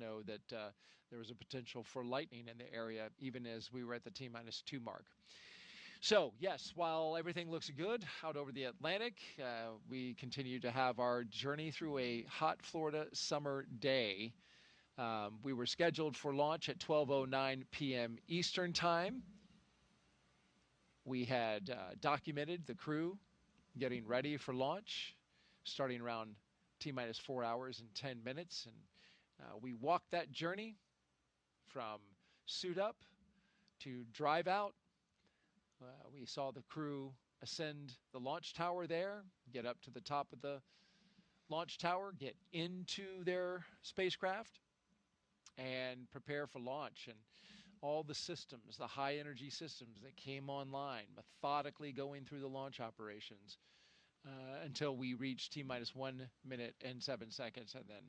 know that there was a potential for lightning in the area, even as we were at the T-2 mark. So, yes, while everything looks good out over the Atlantic, we continue to have our journey through a hot Florida summer day. We were scheduled for launch at 12:09 p.m. Eastern Time. We had documented the crew getting ready for launch, starting around T-minus 4 hours and 10 minutes. And we walked that journey from suit up to drive out. We saw the crew ascend the launch tower there, get up to the top of the launch tower, get into their spacecraft, and prepare for launch. And all the systems, the high energy systems that came online, methodically going through the launch operations until we reached T-minus 1 minute and 7 seconds, and then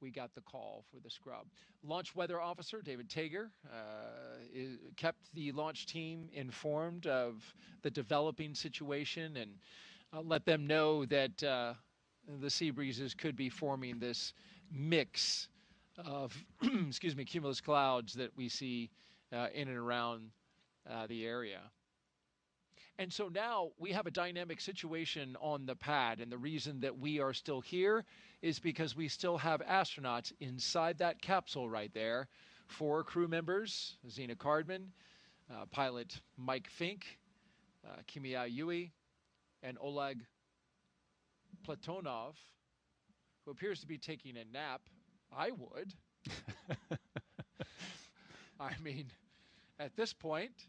we got the call for the scrub. Launch weather officer David Tager kept the launch team informed of the developing situation and let them know that the sea breezes could be forming this mix of cumulus clouds that we see in and around the area. And so now we have a dynamic situation on the pad, and the reason that we are still here is because we still have astronauts inside that capsule right there. 4 crew members: Zena Cardman, pilot Mike Fink, Kimia Yui, and Oleg Platonov, who appears to be taking a nap. I would. I mean, at this point,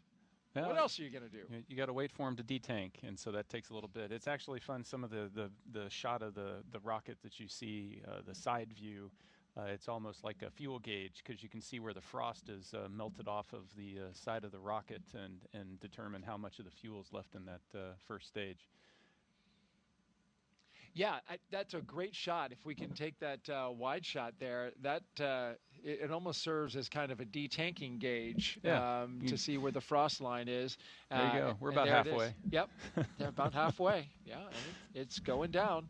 what else are you going to do? You got to wait for them to detank, and so that takes a little bit. It's actually fun. Some of the shot of the rocket that you see, the side view, it's almost like a fuel gauge because you can see where the frost is melted off of the side of the rocket and determine how much of the fuel is left in that first stage. Yeah, that's a great shot. If we can take that wide shot there, that it almost serves as kind of a detanking gauge to see where the frost line is. There you go. We're about halfway. Yep, they're about halfway. Yeah, and it's going down.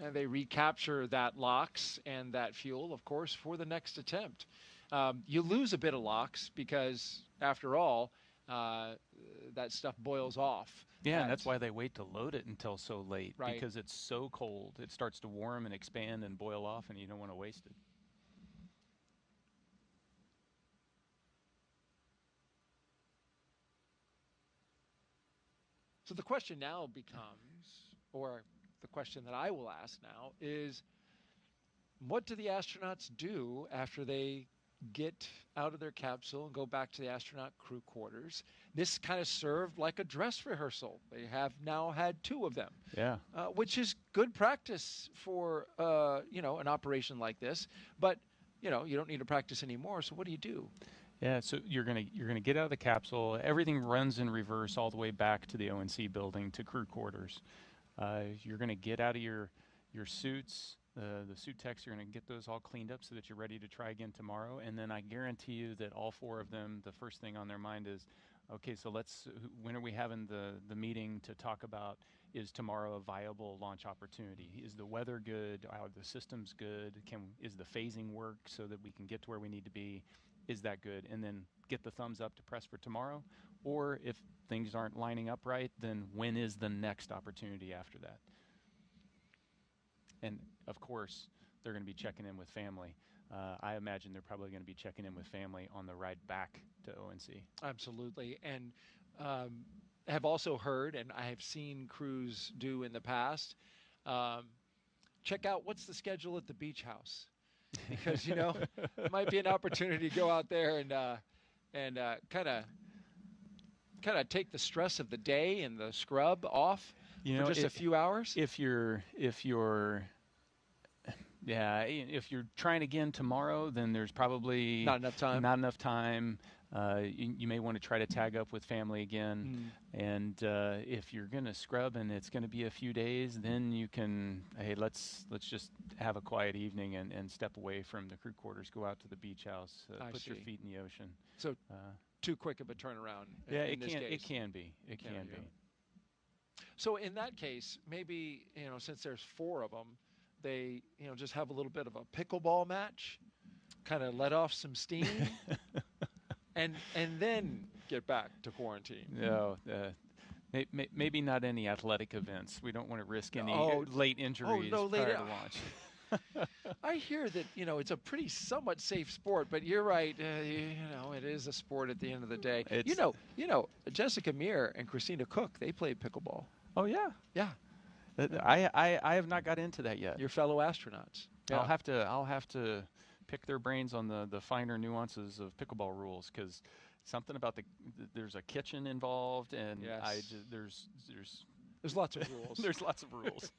And they recapture that LOX and that fuel, of course, for the next attempt. You lose a bit of LOX because, after all, that stuff boils off. Yeah, and that's why they wait to load it until so late, right? Because it's so cold. It starts to warm and expand and boil off, and you don't want to waste it. So the question now becomes, or the question that I will ask now is, what do the astronauts do after they get out of their capsule and go back to the astronaut crew quarters? This kind of served like a dress rehearsal. They have now had 2 of them, which is good practice for an operation like this. But you don't need to practice anymore. So what do? Yeah, so you're gonna get out of the capsule. Everything runs in reverse all the way back to the ONC building to crew quarters. You're gonna get out of your suits. The suit techs, you're going to get those all cleaned up so that you're ready to try again tomorrow. And then I guarantee you that all 4 of them, the first thing on their mind is, okay, so when are we having the meeting to talk about, is tomorrow a viable launch opportunity? Is the weather good? Are the systems good? Is the phasing work so that we can get to where we need to be? Is that good? And then get the thumbs up to press for tomorrow. Or if things aren't lining up right, then when is the next opportunity after that? And, of course, they're going to be checking in with family. I imagine they're probably going to be checking in with family on the ride back to ONC. Absolutely. And have also heard, and I have seen crews do in the past, check out what's the schedule at the beach house. Because, it might be an opportunity to go out there and kind of take the stress of the day and the scrub off. For just a few hours? If you're trying again tomorrow, then there's probably not enough time. You may want to try to tag up with family again. And if you're going to scrub and it's going to be a few days, then you can, hey, let's just have a quiet evening and step away from the crew quarters, go out to the beach house, put your feet in the ocean. So too quick of a turnaround. It can be. It can be. So in that case, maybe, since there's 4 of them, they just have a little bit of a pickleball match, kind of let off some steam, and then get back to quarantine. No, maybe not any athletic events. We don't want to risk any late injuries no, prior to launch. I hear that it's a pretty somewhat safe sport, but you're right. It is a sport at the end of the day. Jessica Meir and Christina Cook, they played pickleball. Oh yeah, yeah. I have not got into that yet. Your fellow astronauts. Yeah. I'll have to pick their brains on the finer nuances of pickleball rules, because something about there's a kitchen involved, and yes. There's lots of rules. There's lots of rules.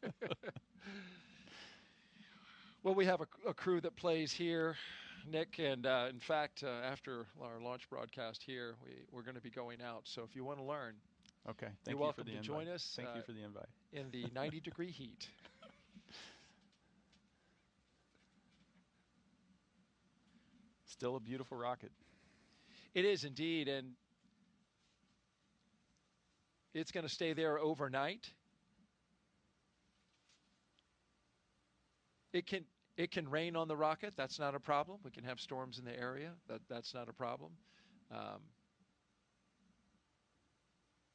Well, we have a crew that plays here, Nick, and in fact, after our launch broadcast here, we're going to be going out. So if you want to learn, okay, you're welcome to join us. Thank you for the invite. In the 90-degree heat. Still a beautiful rocket. It is indeed, and it's going to stay there overnight. It can rain on the rocket. That's not a problem. We can have storms in the area. That's not a problem.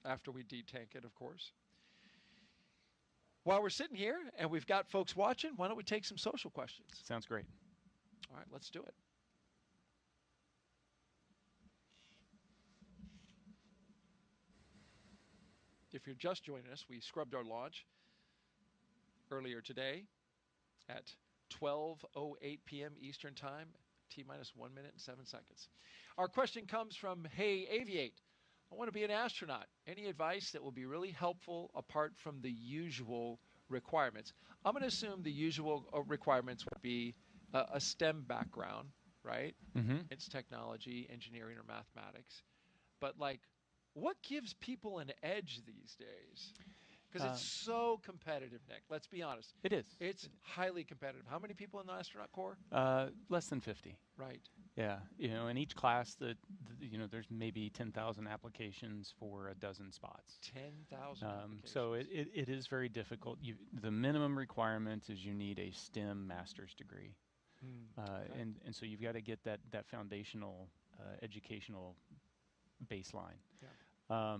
After we detank it, of course. While we're sitting here and we've got folks watching, why don't we take some social questions? Sounds great. All right, let's do it. If you're just joining us, we scrubbed our launch earlier today at 12:08 p.m. Eastern Time, T-minus 1 minute and 7 seconds. Our question comes from Hey Aviate. I want to be an astronaut. Any advice that will be really helpful apart from the usual requirements? I'm going to assume the usual requirements would be a STEM background, right? Mm-hmm. It's technology, engineering, or mathematics. But what gives people an edge these days? Because it's so competitive, Nick. Let's be honest. It is. It's highly competitive. How many people in the astronaut corps? Less than 50. Right. Yeah. In each class, there's maybe 10,000 applications for a dozen spots. 10,000 applications. So it is very difficult. The minimum requirement is you need a STEM master's degree. Okay. And so you've got to get that foundational educational baseline. Yeah.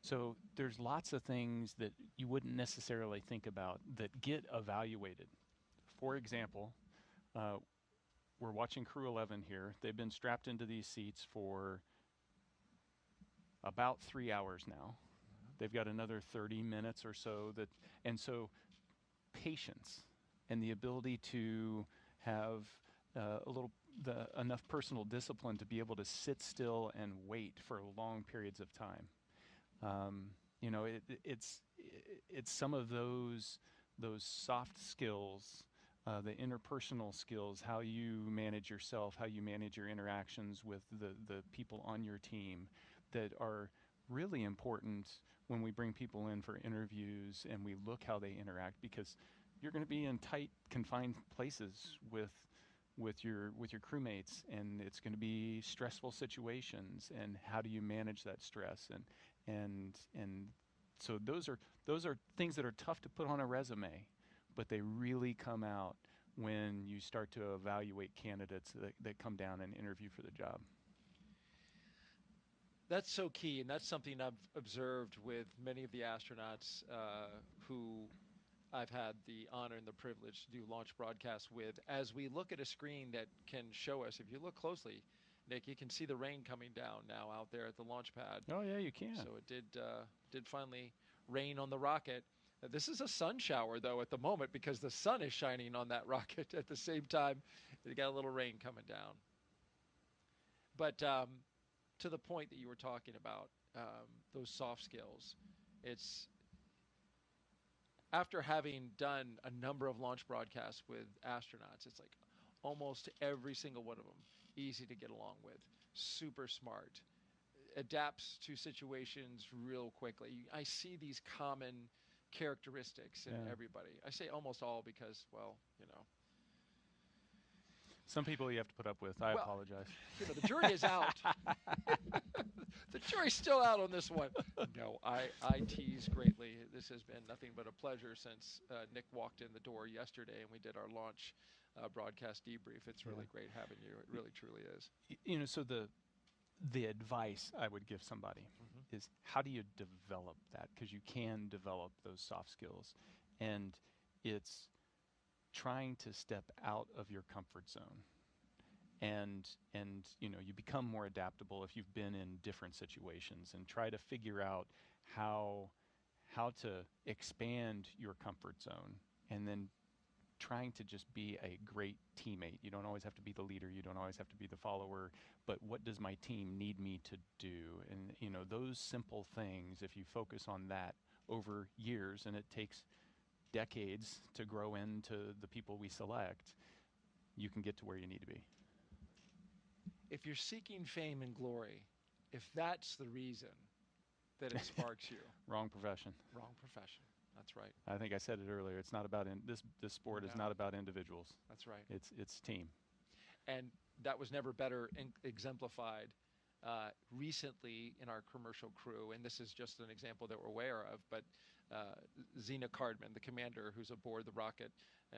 So there's lots of things that you wouldn't necessarily think about that get evaluated. For example, we're watching Crew 11 here. They've been strapped into these seats for about 3 hours now. They've got another 30 minutes or so. And so patience and the ability to have enough personal discipline to be able to sit still and wait for long periods of time. It's some of those soft skills, the interpersonal skills, how you manage yourself, how you manage your interactions with the people on your team, that are really important when we bring people in for interviews and we look how they interact, because you're going to be in tight, confined places with your crewmates, and it's going to be stressful situations, and how do you manage that stress, and so those are things that are tough to put on a resume, but they really come out when you start to evaluate candidates that come down and interview for the job. That's so key, and that's something I've observed with many of the astronauts who I've had the honor and the privilege to do launch broadcasts with. As we look at a screen that can show us, if you look closely, Nick, you can see the rain coming down now out there at the launch pad. Oh yeah, you can. So it did finally rain on the rocket. This is a sun shower though at the moment, because the sun is shining on that rocket at the same time. It got a little rain coming down. But to the point that you were talking about, those soft skills, it's after having done a number of launch broadcasts with astronauts, it's like almost every single one of them easy to get along with, super smart, adapts to situations real quickly. I see these common characteristics in everybody. I say almost all because, well, Some people you have to put up with. I Well, apologize. the jury is out. The jury's still out on this one. No, I tease greatly. This has been nothing but a pleasure since Nick walked in the door yesterday and we did our launch broadcast debrief. It's really great having you. It really, truly is. So the advice I would give somebody is, how do you develop that? Because you can develop those soft skills. And it's trying to step out of your comfort zone. And you become more adaptable if you've been in different situations, and try to figure out how to expand your comfort zone, and then trying to just be a great teammate. You don't always have to be the leader, you don't always have to be the follower, but what does my team need me to do? And those simple things, if you focus on that over years, and it takes decades to grow into the people we select, you can get to where you need to be. If you're seeking fame and glory, if that's the reason that it sparks you, Wrong profession. Wrong profession. That's right. I think I said it earlier. It's not about this sport is not about individuals. That's right. It's team. And that was never better exemplified recently in our commercial crew. And this is just an example that we're aware of. But Zena Cardman, the commander who's aboard the rocket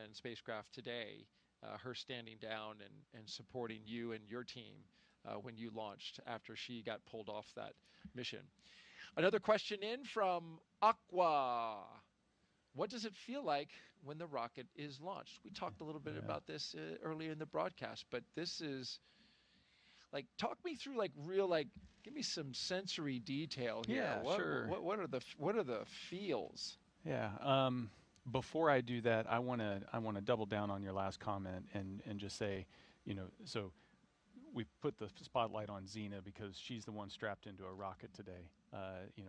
and spacecraft today, her standing down and supporting you and your team when you launched after she got pulled off that mission. Another question in from Aqua. What does it feel like when the rocket is launched? We talked a little bit about this earlier in the broadcast, but this is talk me through give me some sensory detail here. Yeah, sure. What are the feels? Yeah. Before I do that, I want to double down on your last comment and just say, so we put the spotlight on Zena because she's the one strapped into a rocket today.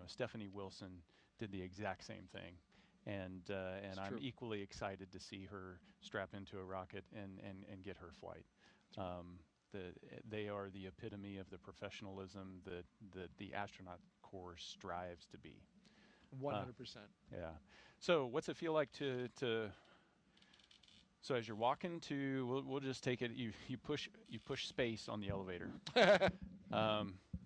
Stephanie Wilson did the exact same thing, and I'm equally excited to see her strap into a rocket and get her flight. They are the epitome of the professionalism that the astronaut corps strives to be. 100%. Yeah. So what's it feel like to so as you're walking to, we'll just take it, you push space on the elevator.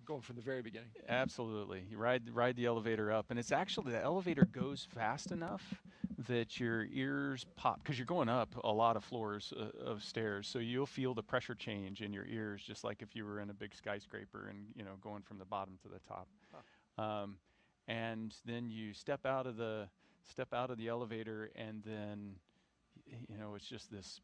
Going from the very beginning. Absolutely. You ride the elevator up, and it's actually, the elevator goes fast enough that your ears pop, because you're going up a lot of floors of stairs, so you'll feel the pressure change in your ears, just like if you were in a big skyscraper and going from the bottom to the top. Huh. And then you step out of the elevator, and then it's just this,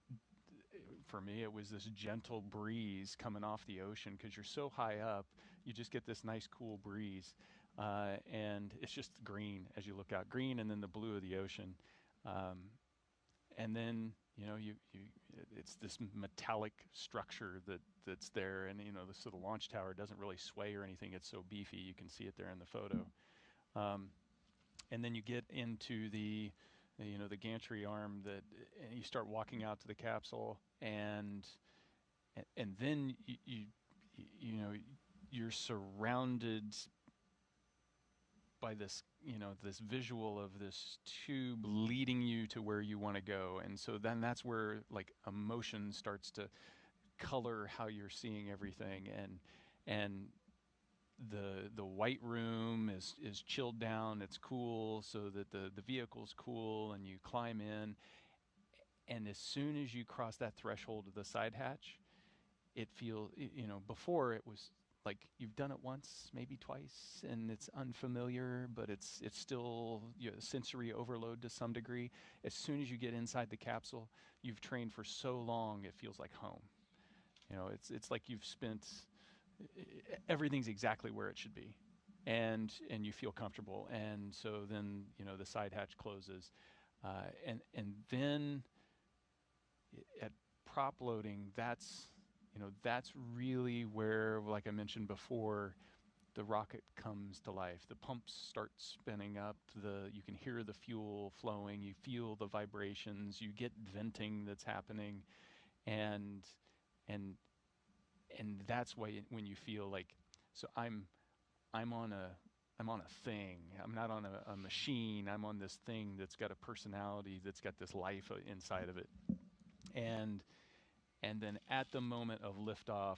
for me it was this gentle breeze coming off the ocean, because you're so high up, you just get this nice cool breeze, and it's just green as you look out, green, and then the blue of the ocean, and then it's this metallic structure that's there, and so the launch tower doesn't really sway or anything, it's so beefy, you can see it there in the photo. And then you get into the gantry arm, and you start walking out to the capsule, and then you're surrounded by this this visual of this tube leading you to where you want to go, and so then that's where emotion starts to color how you're seeing everything, and the white room is chilled down, it's cool, so that the vehicle's cool, and you climb in, and as soon as you cross that threshold of the side hatch, it feels, before it was like you've done it once, maybe twice, and it's unfamiliar, but it's still sensory overload to some degree. As soon as you get inside the capsule, you've trained for so long, it feels like home. It's like you've spent, everything's exactly where it should be, and you feel comfortable, and so then the side hatch closes, and then at prop loading, that's really where, like I mentioned before, the rocket comes to life. The pumps start spinning up, you can hear the fuel flowing, you feel the vibrations, you get venting that's happening, and that's why when you feel like, so I'm on a thing. I'm not on a machine. I'm on this thing that's got a personality, that's got this life inside of it, and and then at the moment of liftoff,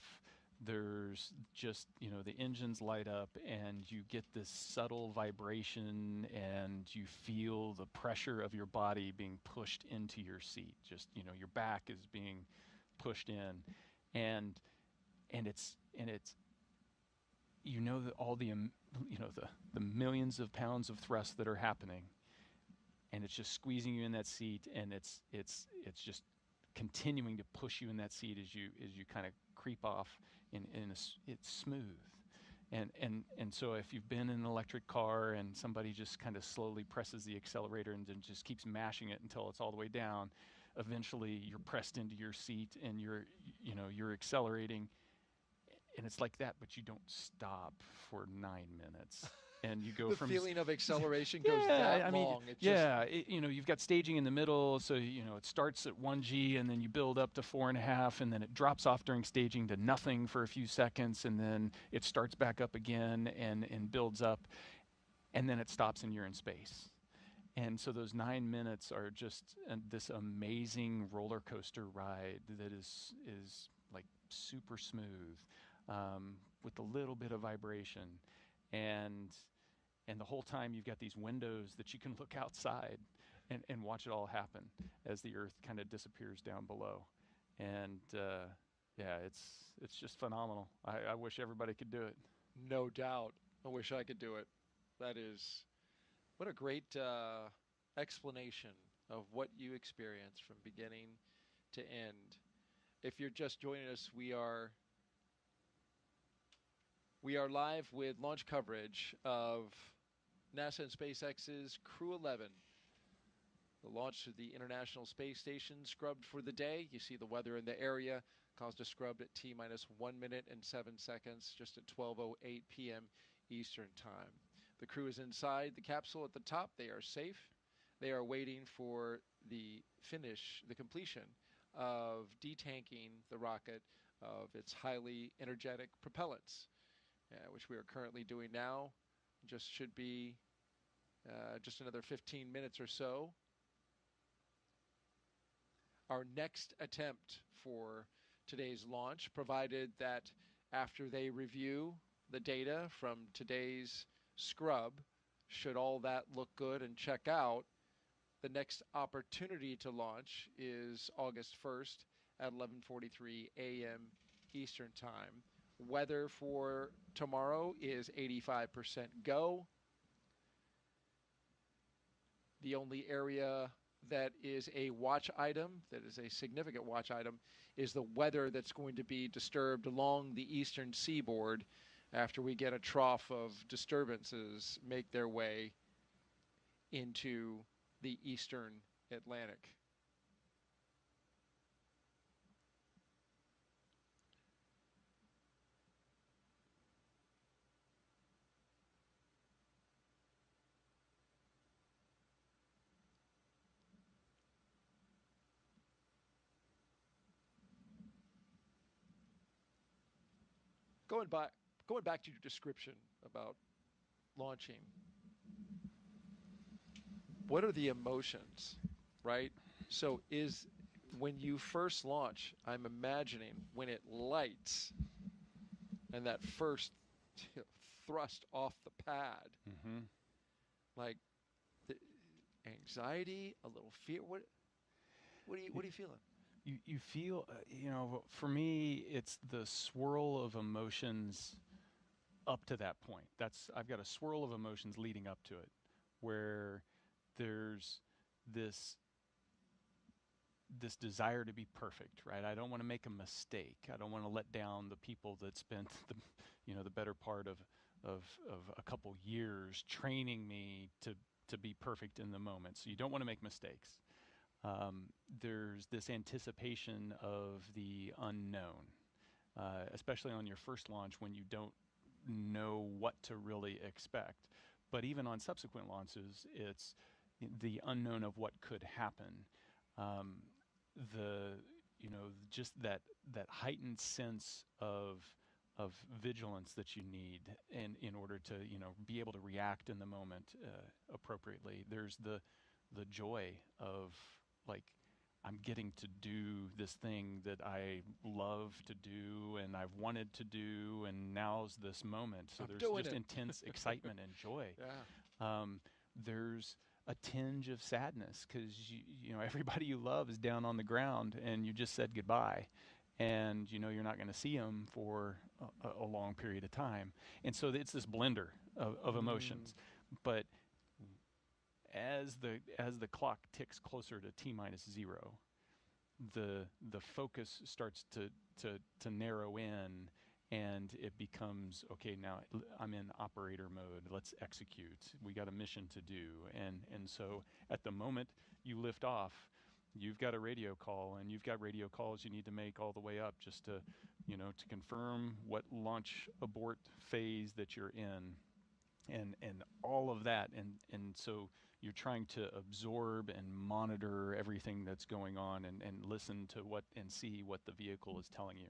there's just, the engines light up and you get this subtle vibration and you feel the pressure of your body being pushed into your seat. Just, your back is being pushed in, and it's that all the the millions of pounds of thrust that are happening, and it's just squeezing you in that seat, and it's just continuing to push you in that seat as you kind of creep off. It's smooth, and so if you've been in an electric car and somebody just kind of slowly presses the accelerator and then just keeps mashing it until it's all the way down, eventually you're pressed into your seat and you're accelerating, and it's like that, but you don't stop for 9 minutes. And you go the from feeling of acceleration goes that long. You've got staging in the middle, so it starts at 1G, and then you build up to 4.5, and then it drops off during staging to nothing for a few seconds, and then it starts back up again and builds up, and then it stops and you're in space. And so those 9 minutes are just this amazing roller coaster ride that is like super smooth, with a little bit of vibration. And the whole time you've got these windows that you can look outside and watch it all happen as the Earth kind of disappears down below. And it's just phenomenal. I wish everybody could do it. No doubt. I wish I could do it. That is, what a great explanation of what you experienced from beginning to end. If you're just joining us, we are live with launch coverage of NASA and SpaceX's Crew 11. The launch to the International Space Station scrubbed for the day. You see the weather in the area caused a scrub at T-minus 1 minute and 7 seconds, just at 12:08 p.m. Eastern Time. The crew is inside the capsule at the top. They are safe. They are waiting for the completion of detanking the rocket of its highly energetic propellants, which we are currently doing now. Just should be just another 15 minutes or so. Our next attempt for today's launch, provided that after they review the data from today's scrub, should all that look good and check out, the next opportunity to launch is August 1st at 11:43 a.m. Eastern Time. Weather for tomorrow is 85% go. The only area that is a watch item, that is a significant watch item, is the weather that's going to be disturbed along the eastern seaboard after we get a trough of disturbances make their way into the eastern Atlantic. Going back to your description about launching, what are the emotions, right? So when you first launch, I'm imagining when it lights and that first thrust off the pad, like the anxiety, a little fear. What are you feeling? You feel, for me, it's the swirl of emotions up to that point. I've got a swirl of emotions leading up to it, where there's this desire to be perfect, right? I don't want to make a mistake. I don't want to let down the people that spent the better part of a couple years training me to be perfect in the moment. So you don't want to make mistakes. There's this anticipation of the unknown, especially on your first launch when you don't know what to really expect. But even on subsequent launches, it's the unknown of what could happen. Just that heightened sense of vigilance that you need in order to be able to react in the moment appropriately. There's the joy of, like, I'm getting to do this thing that I love to do and I've wanted to do, and now's this moment. So there's just intense excitement and joy. Yeah. There's a tinge of sadness because you know everybody you love is down on the ground and you just said goodbye, and you know you're not going to see them for a long period of time, and so it's this blender of emotions. But as the clock ticks closer to T-0, the focus starts to narrow in, and it becomes, okay, now I'm in operator mode. Let's execute. We got a mission to do, and so at the moment you lift off, you've got a radio call, and you've got radio calls you need to make all the way up just to, you know, to confirm what launch abort phase that you're in, and all of that, and so you're trying to absorb and monitor everything that's going on, and listen to what and see what the vehicle is telling you.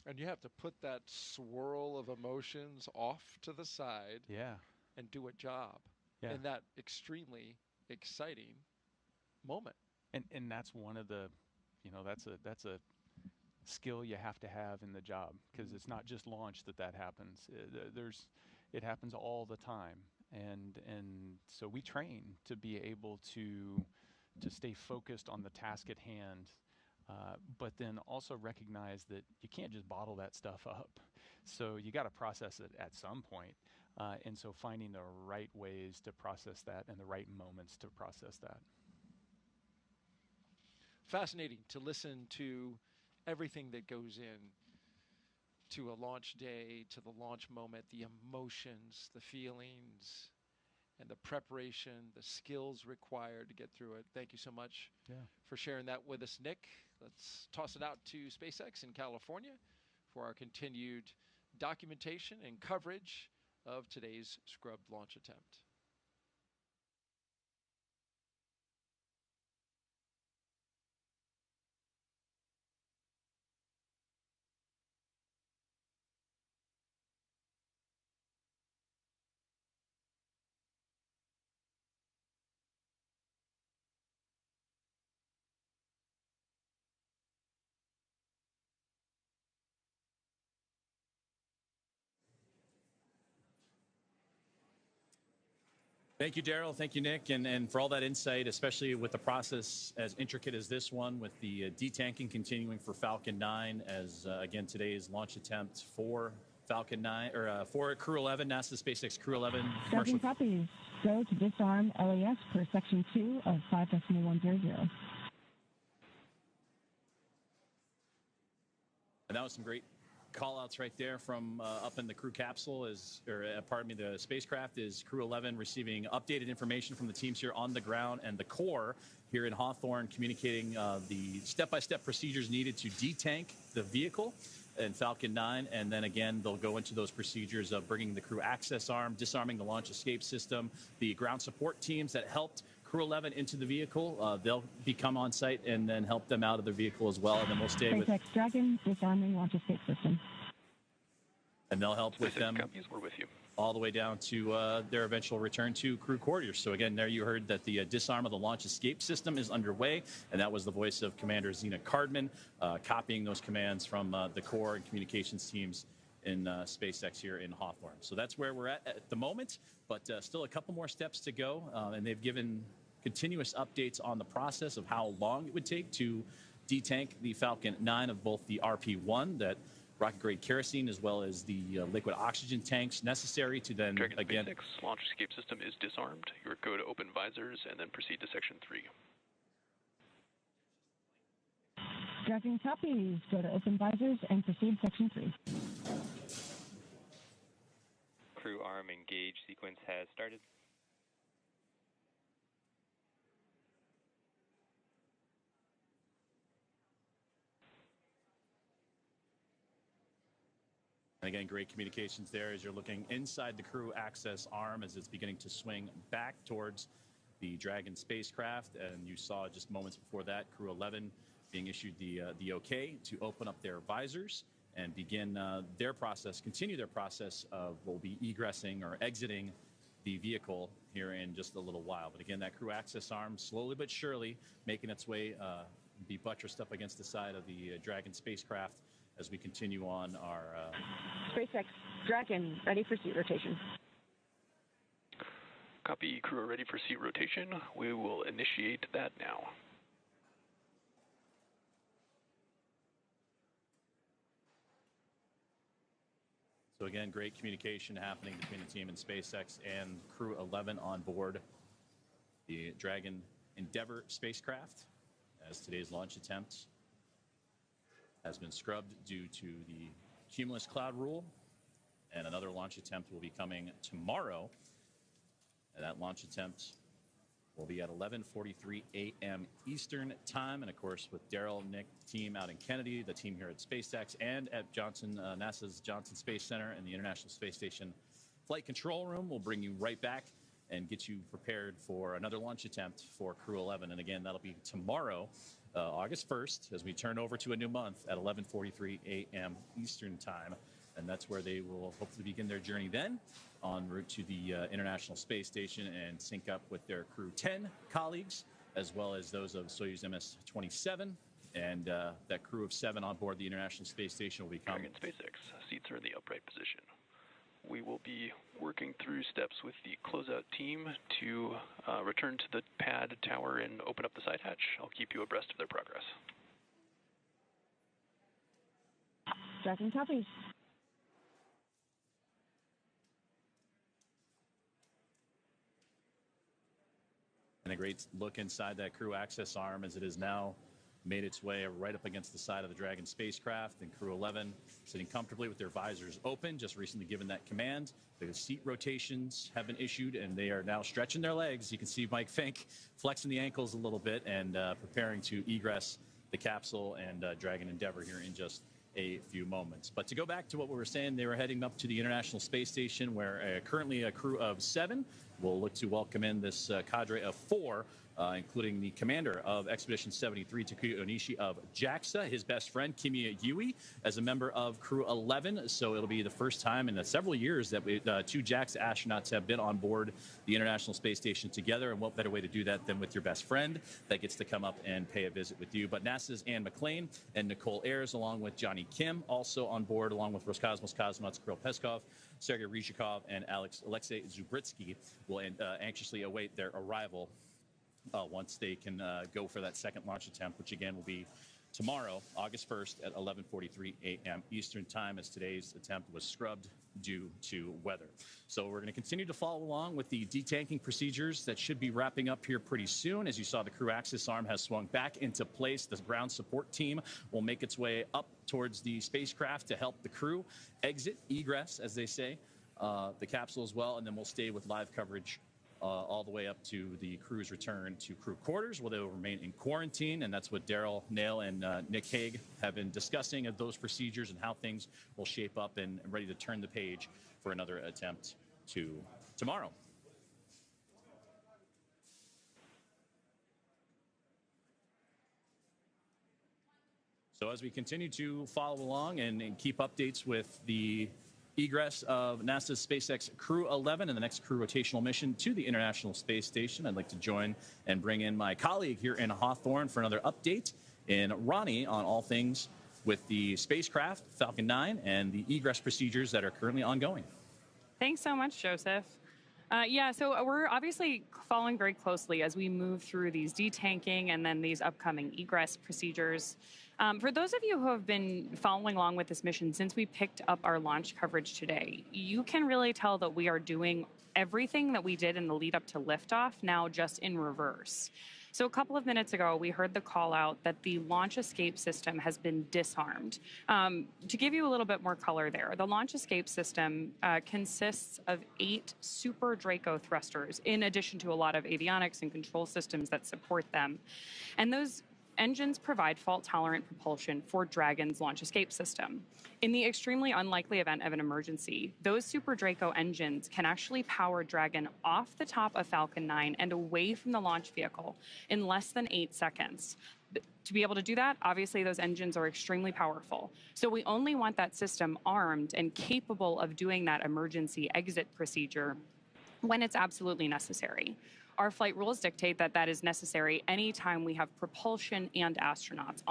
And you have to put that swirl of emotions off to the side, Yeah, and do a job yeah. in that extremely exciting moment. And that's one of the, you know, that's a skill you have to have in the job, because it's not just launch that happens. It happens all the time, and so we train to be able to stay focused on the task at hand, but then also recognize that you can't just bottle that stuff up. So you got to process it at some point, and so finding the right ways to process that and the right moments to process that. Fascinating to listen to everything that goes in to a launch day, to the launch moment, the emotions, the feelings, and the preparation, the skills required to get through it. Thank you so much for sharing that with us, Nick. Let's toss it out to SpaceX in California for our continued documentation and coverage of today's scrubbed launch attempt. Thank you, Daryl. Thank you, Nick, and for all that insight, especially with the process as intricate as this one, with the detanking continuing for Falcon 9, as again today's launch attempt for Falcon 9 or for Crew 11, NASA SpaceX Crew 11. Dragon copies. Go to disarm LAS per section 2 of 5.100. And that was some great call-outs right there from up in the crew capsule, the spacecraft, is Crew 11 receiving updated information from the teams here on the ground, and the core here in Hawthorne communicating the step-by-step procedures needed to detank the vehicle in Falcon 9, and then again they'll go into those procedures of bringing the crew access arm, disarming the launch escape system, the ground support teams that helped Crew 11 into the vehicle. They'll become on site and then help them out of their vehicle as well. And then we'll stay with SpaceX Dragon disarming launch escape system. And they'll help with them we're with you. all the way down to their eventual return to crew quarters. So again, there you heard that the disarm of the launch escape system is underway, and that was the voice of Commander Zena Cardman, copying those commands from the core and communications teams in SpaceX here in Hawthorne. So that's where we're at the moment, but still a couple more steps to go, and they've given continuous updates on the process of how long it would take to detank the Falcon 9 of both the RP-1, that rocket-grade kerosene, as well as the liquid oxygen tanks necessary to then, Dragon again... SpaceX launch escape system is disarmed. You would go to open visors and then proceed to Section 3. Dragon copies. Go to open visors and proceed Section 3. Crew arm engage sequence has started. And again, great communications there as you're looking inside the crew access arm as it's beginning to swing back towards the Dragon spacecraft. And you saw just moments before that, Crew 11 being issued the okay to open up their visors and begin their process, continue their process of, will be egressing or exiting the vehicle here in just a little while. But again, that crew access arm slowly but surely making its way, be buttressed up against the side of the Dragon spacecraft as we continue on our... SpaceX Dragon, ready for seat rotation. Copy, crew are ready for seat rotation. We will initiate that now. So again, great communication happening between the team and SpaceX and Crew 11 on board the Dragon Endeavour spacecraft, as today's launch attempt has been scrubbed due to the cumulus cloud rule, and another launch attempt will be coming tomorrow. And that launch attempt will be at 11:43 a.m. Eastern time. And of course, with Daryl, Nick, team out in Kennedy, the team here at SpaceX, and at NASA's Johnson Space Center and the International Space Station Flight Control Room, we'll bring you right back and get you prepared for another launch attempt for Crew 11. And again, that'll be tomorrow, August 1st, as we turn over to a new month at 11:43 a.m. Eastern time. And that's where they will hopefully begin their journey then, en route to the International Space Station and sync up with their Crew 10 colleagues, as well as those of Soyuz MS-27. And that crew of 7 on board the International Space Station will become... Dragon SpaceX, seats are in the upright position. We will be working through steps with the closeout team to return to the pad tower and open up the side hatch. I'll keep you abreast of their progress. Dragon copies. And a great look inside that crew access arm as it has now made its way right up against the side of the Dragon spacecraft. And Crew 11 sitting comfortably with their visors open, just recently given that command. The seat rotations have been issued, and they are now stretching their legs. You can see Mike Fink flexing the ankles a little bit and preparing to egress the capsule and Dragon Endeavour here in just a few moments. But to go back to what we were saying, they were heading up to the International Space Station, where currently a crew of 7 will look to welcome in this cadre of 4, including the commander of Expedition 73, Takuya Onishi of JAXA, his best friend, Kimiya Yui, as a member of Crew 11. So it'll be the first time in several years that 2 JAXA astronauts have been on board the International Space Station together. And what better way to do that than with your best friend that gets to come up and pay a visit with you. But NASA's Anne McClain and Nicole Ayers, along with Johnny Kim, also on board, along with Roscosmos cosmonauts Kirill Peskov, Sergei Ryzhikov, and Alexei Zubritsky, will anxiously await their arrival once they can go for that second launch attempt, which again will be tomorrow, August 1st at 11:43 a.m. Eastern time, as today's attempt was scrubbed due to weather. So we're going to continue to follow along with the detanking procedures that should be wrapping up here pretty soon. As you saw, the crew access arm has swung back into place. The ground support team will make its way up towards the spacecraft to help the crew exit, egress, as they say, the capsule as well, and then we'll stay with live coverage all the way up to the crew's return to crew quarters, where they will remain in quarantine. And that's what Daryl Nail and Nick Hague have been discussing of those procedures and how things will shape up and ready to turn the page for another attempt tomorrow. So as we continue to follow along and keep updates with the egress of NASA's SpaceX Crew 11 and the next crew rotational mission to the International Space Station, I'd like to join and bring in my colleague here in Hawthorne for another update in Ronnie on all things with the spacecraft Falcon 9 and the egress procedures that are currently ongoing. Thanks so much, Joseph. Yeah, so we're obviously following very closely as we move through these detanking and then these upcoming egress procedures. For those of you who have been following along with this mission since we picked up our launch coverage today, you can really tell that we are doing everything that we did in the lead up to liftoff now just in reverse. So a couple of minutes ago, we heard the call out that the launch escape system has been disarmed. To give you a little bit more color there, the launch escape system consists of 8 Super Draco thrusters, in addition to a lot of avionics and control systems that support them. And those engines provide fault-tolerant propulsion for Dragon's launch escape system. In the extremely unlikely event of an emergency, those Super Draco engines can actually power Dragon off the top of Falcon 9 and away from the launch vehicle in less than 8 seconds. To be able to do that, obviously those engines are extremely powerful. So we only want that system armed and capable of doing that emergency exit procedure when it's absolutely necessary. Our flight rules dictate that that is necessary anytime we have propulsion and astronauts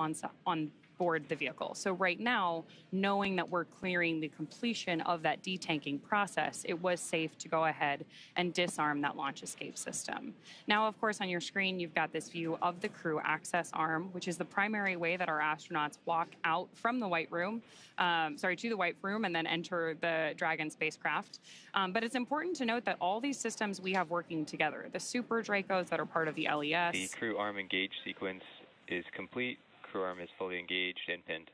on board the vehicle. So right now, knowing that we're clearing the completion of that detanking process, it was safe to go ahead and disarm that launch escape system. Now, of course, on your screen, you've got this view of the crew access arm, which is the primary way that our astronauts walk out from the White Room, to the White Room and then enter the Dragon spacecraft. But it's important to note that all these systems we have working together, the Super Dracos that are part of the LES. The crew arm engage sequence is complete. Crew arm is fully engaged and pinned.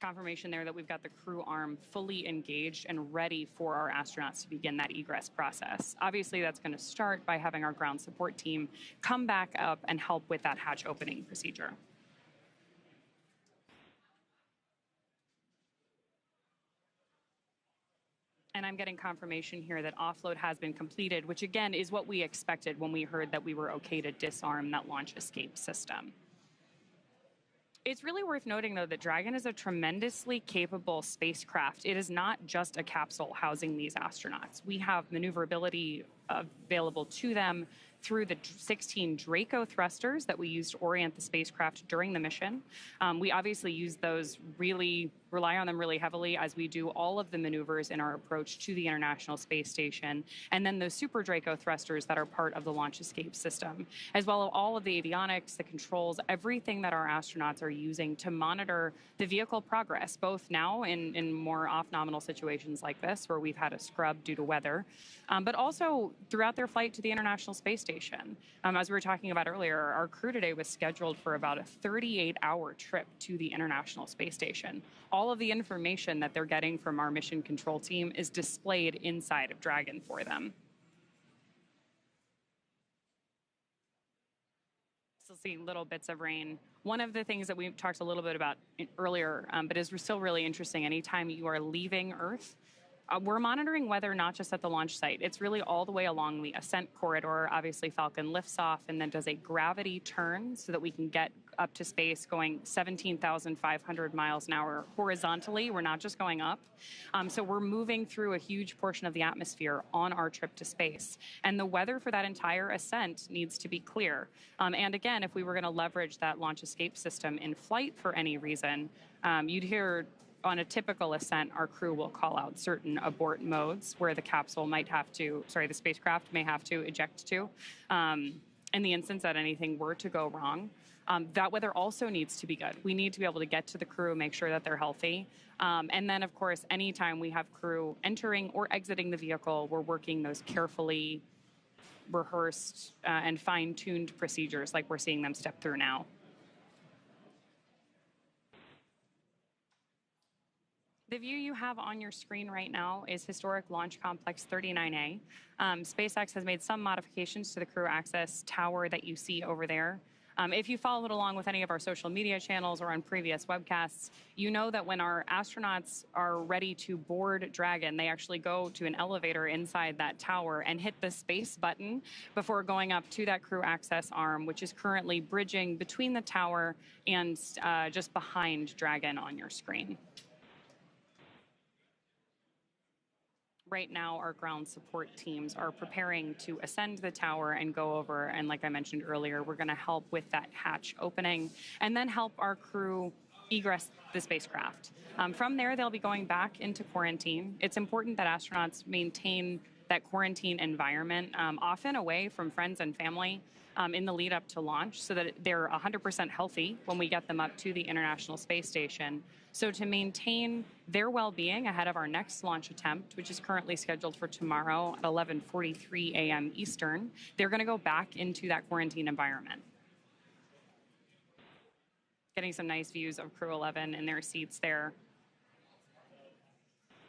Confirmation there that we've got the crew arm fully engaged and ready for our astronauts to begin that egress process. Obviously, that's going to start by having our ground support team come back up and help with that hatch opening procedure. And I'm getting confirmation here that offload has been completed, which again is what we expected when we heard that we were okay to disarm that launch escape system. It's really worth noting, though, that Dragon is a tremendously capable spacecraft. It is not just a capsule housing these astronauts. We have maneuverability available to them through the 16 Draco thrusters that we use to orient the spacecraft during the mission. We obviously use those, rely on them really heavily as we do all of the maneuvers in our approach to the International Space Station. And then those Super Draco thrusters that are part of the launch escape system, as well as all of the avionics, the controls, everything that our astronauts are using to monitor the vehicle progress, both now in more off-nominal situations like this, where we've had a scrub due to weather, but also throughout their flight to the International Space Station. As we were talking about earlier, our crew today was scheduled for about a 38-hour trip to the International Space Station. All of the information that they're getting from our mission control team is displayed inside of Dragon for them. Still seeing little bits of rain. One of the things that we talked a little bit about earlier, but is still really interesting, anytime you are leaving Earth, we're monitoring weather not just at the launch site. It's really all the way along the ascent corridor. Obviously, Falcon lifts off and then does a gravity turn so that we can get up to space going 17,500 miles an hour horizontally. We're not just going up. So we're moving through a huge portion of the atmosphere on our trip to space. And the weather for that entire ascent needs to be clear. And again, if we were going to leverage that launch escape system in flight for any reason, you'd hear on a typical ascent, our crew will call out certain abort modes where the the spacecraft may have to eject to. In the instance that anything were to go wrong, that weather also needs to be good. We need to be able to get to the crew, make sure that they're healthy. And then, of course, anytime we have crew entering or exiting the vehicle, we're working those carefully rehearsed and fine-tuned procedures like we're seeing them step through now. The view you have on your screen right now is Historic Launch Complex 39A. SpaceX has made some modifications to the crew access tower that you see over there. If you followed along with any of our social media channels or on previous webcasts, you know that when our astronauts are ready to board Dragon, they actually go to an elevator inside that tower and hit the space button before going up to that crew access arm, which is currently bridging between the tower and just behind Dragon on your screen. Right now, our ground support teams are preparing to ascend the tower and go over. And like I mentioned earlier, we're going to help with that hatch opening and then help our crew egress the spacecraft. From there, they'll be going back into quarantine. It's important that astronauts maintain that quarantine environment, often away from friends and family, in the lead up to launch so that they're 100% healthy when we get them up to the International Space Station. So to maintain their well-being ahead of our next launch attempt, which is currently scheduled for tomorrow at 11:43 a.m. Eastern, they're going to go back into that quarantine environment. Getting some nice views of Crew 11 in their seats there.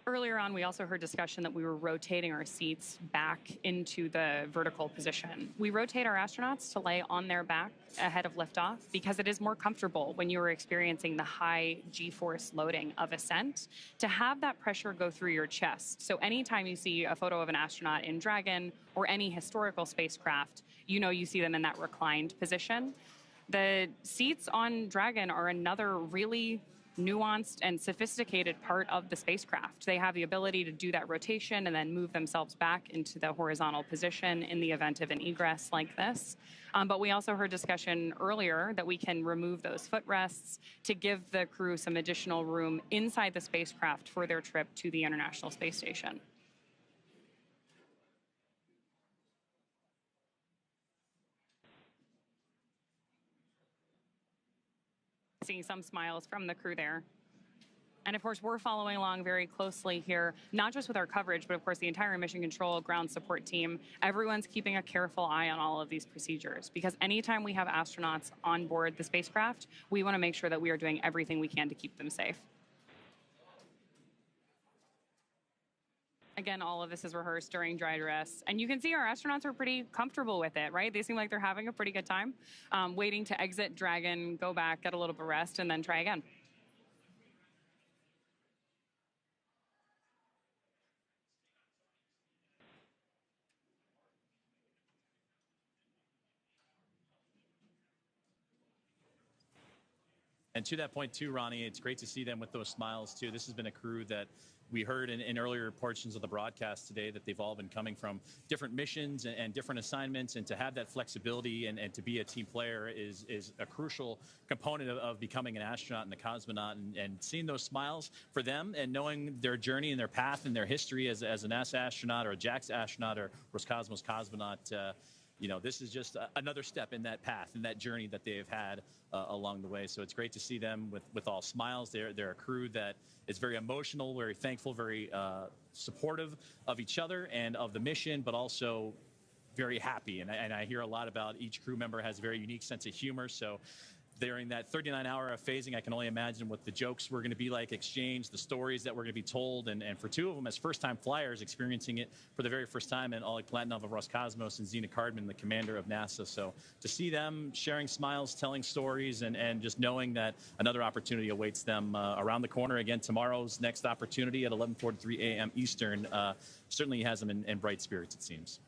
Earlier on, we also heard discussion that we were rotating our seats back into the vertical position. We rotate our astronauts to lay on their back ahead of liftoff because it is more comfortable when you are experiencing the high G-force loading of ascent to have that pressure go through your chest. So anytime you see a photo of an astronaut in Dragon or any historical spacecraft, you know you see them in that reclined position. The seats on Dragon are another really nuanced and sophisticated part of the spacecraft. They have the ability to do that rotation and then move themselves back into the horizontal position in the event of an egress like this. But we also heard discussion earlier that we can remove those footrests to give the crew some additional room inside the spacecraft for their trip to the International Space Station. Seeing some smiles from the crew there. And of course, we're following along very closely here, not just with our coverage, but of course the entire mission control ground support team. Everyone's keeping a careful eye on all of these procedures, because anytime we have astronauts on board the spacecraft, we want to make sure that we are doing everything we can to keep them safe. Again, all of this is rehearsed during dry dress. And you can see our astronauts are pretty comfortable with it, right? They seem like they're having a pretty good time, waiting to exit Dragon, go back, get a little bit of rest, and then try again. And to that point too, Ronnie, it's great to see them with those smiles too. This has been a crew that we heard in earlier portions of the broadcast today that they've all been coming from different missions and different assignments, and to have that flexibility and to be a team player is a crucial component of becoming an astronaut and a cosmonaut, and seeing those smiles for them and knowing their journey and their path and their history as a NASA astronaut or a JAXA astronaut or Roscosmos cosmonaut. You know, this is just another step in that path, in that journey that they've had along the way. So it's great to see them with all smiles. They're a crew that is very emotional, very thankful, very supportive of each other and of the mission, but also very happy. And I hear a lot about each crew member has a very unique sense of humor. So during that 39-hour of phasing, I can only imagine what the jokes were going to be like exchanged, the stories that were going to be told, and for two of them as first-time flyers experiencing it for the very first time, and Oleg Platonov of Roscosmos and Zina Cardman, the commander of NASA. So to see them sharing smiles, telling stories, and just knowing that another opportunity awaits them around the corner. Again, tomorrow's next opportunity at 11:43 a.m. Eastern certainly has them in bright spirits, it seems.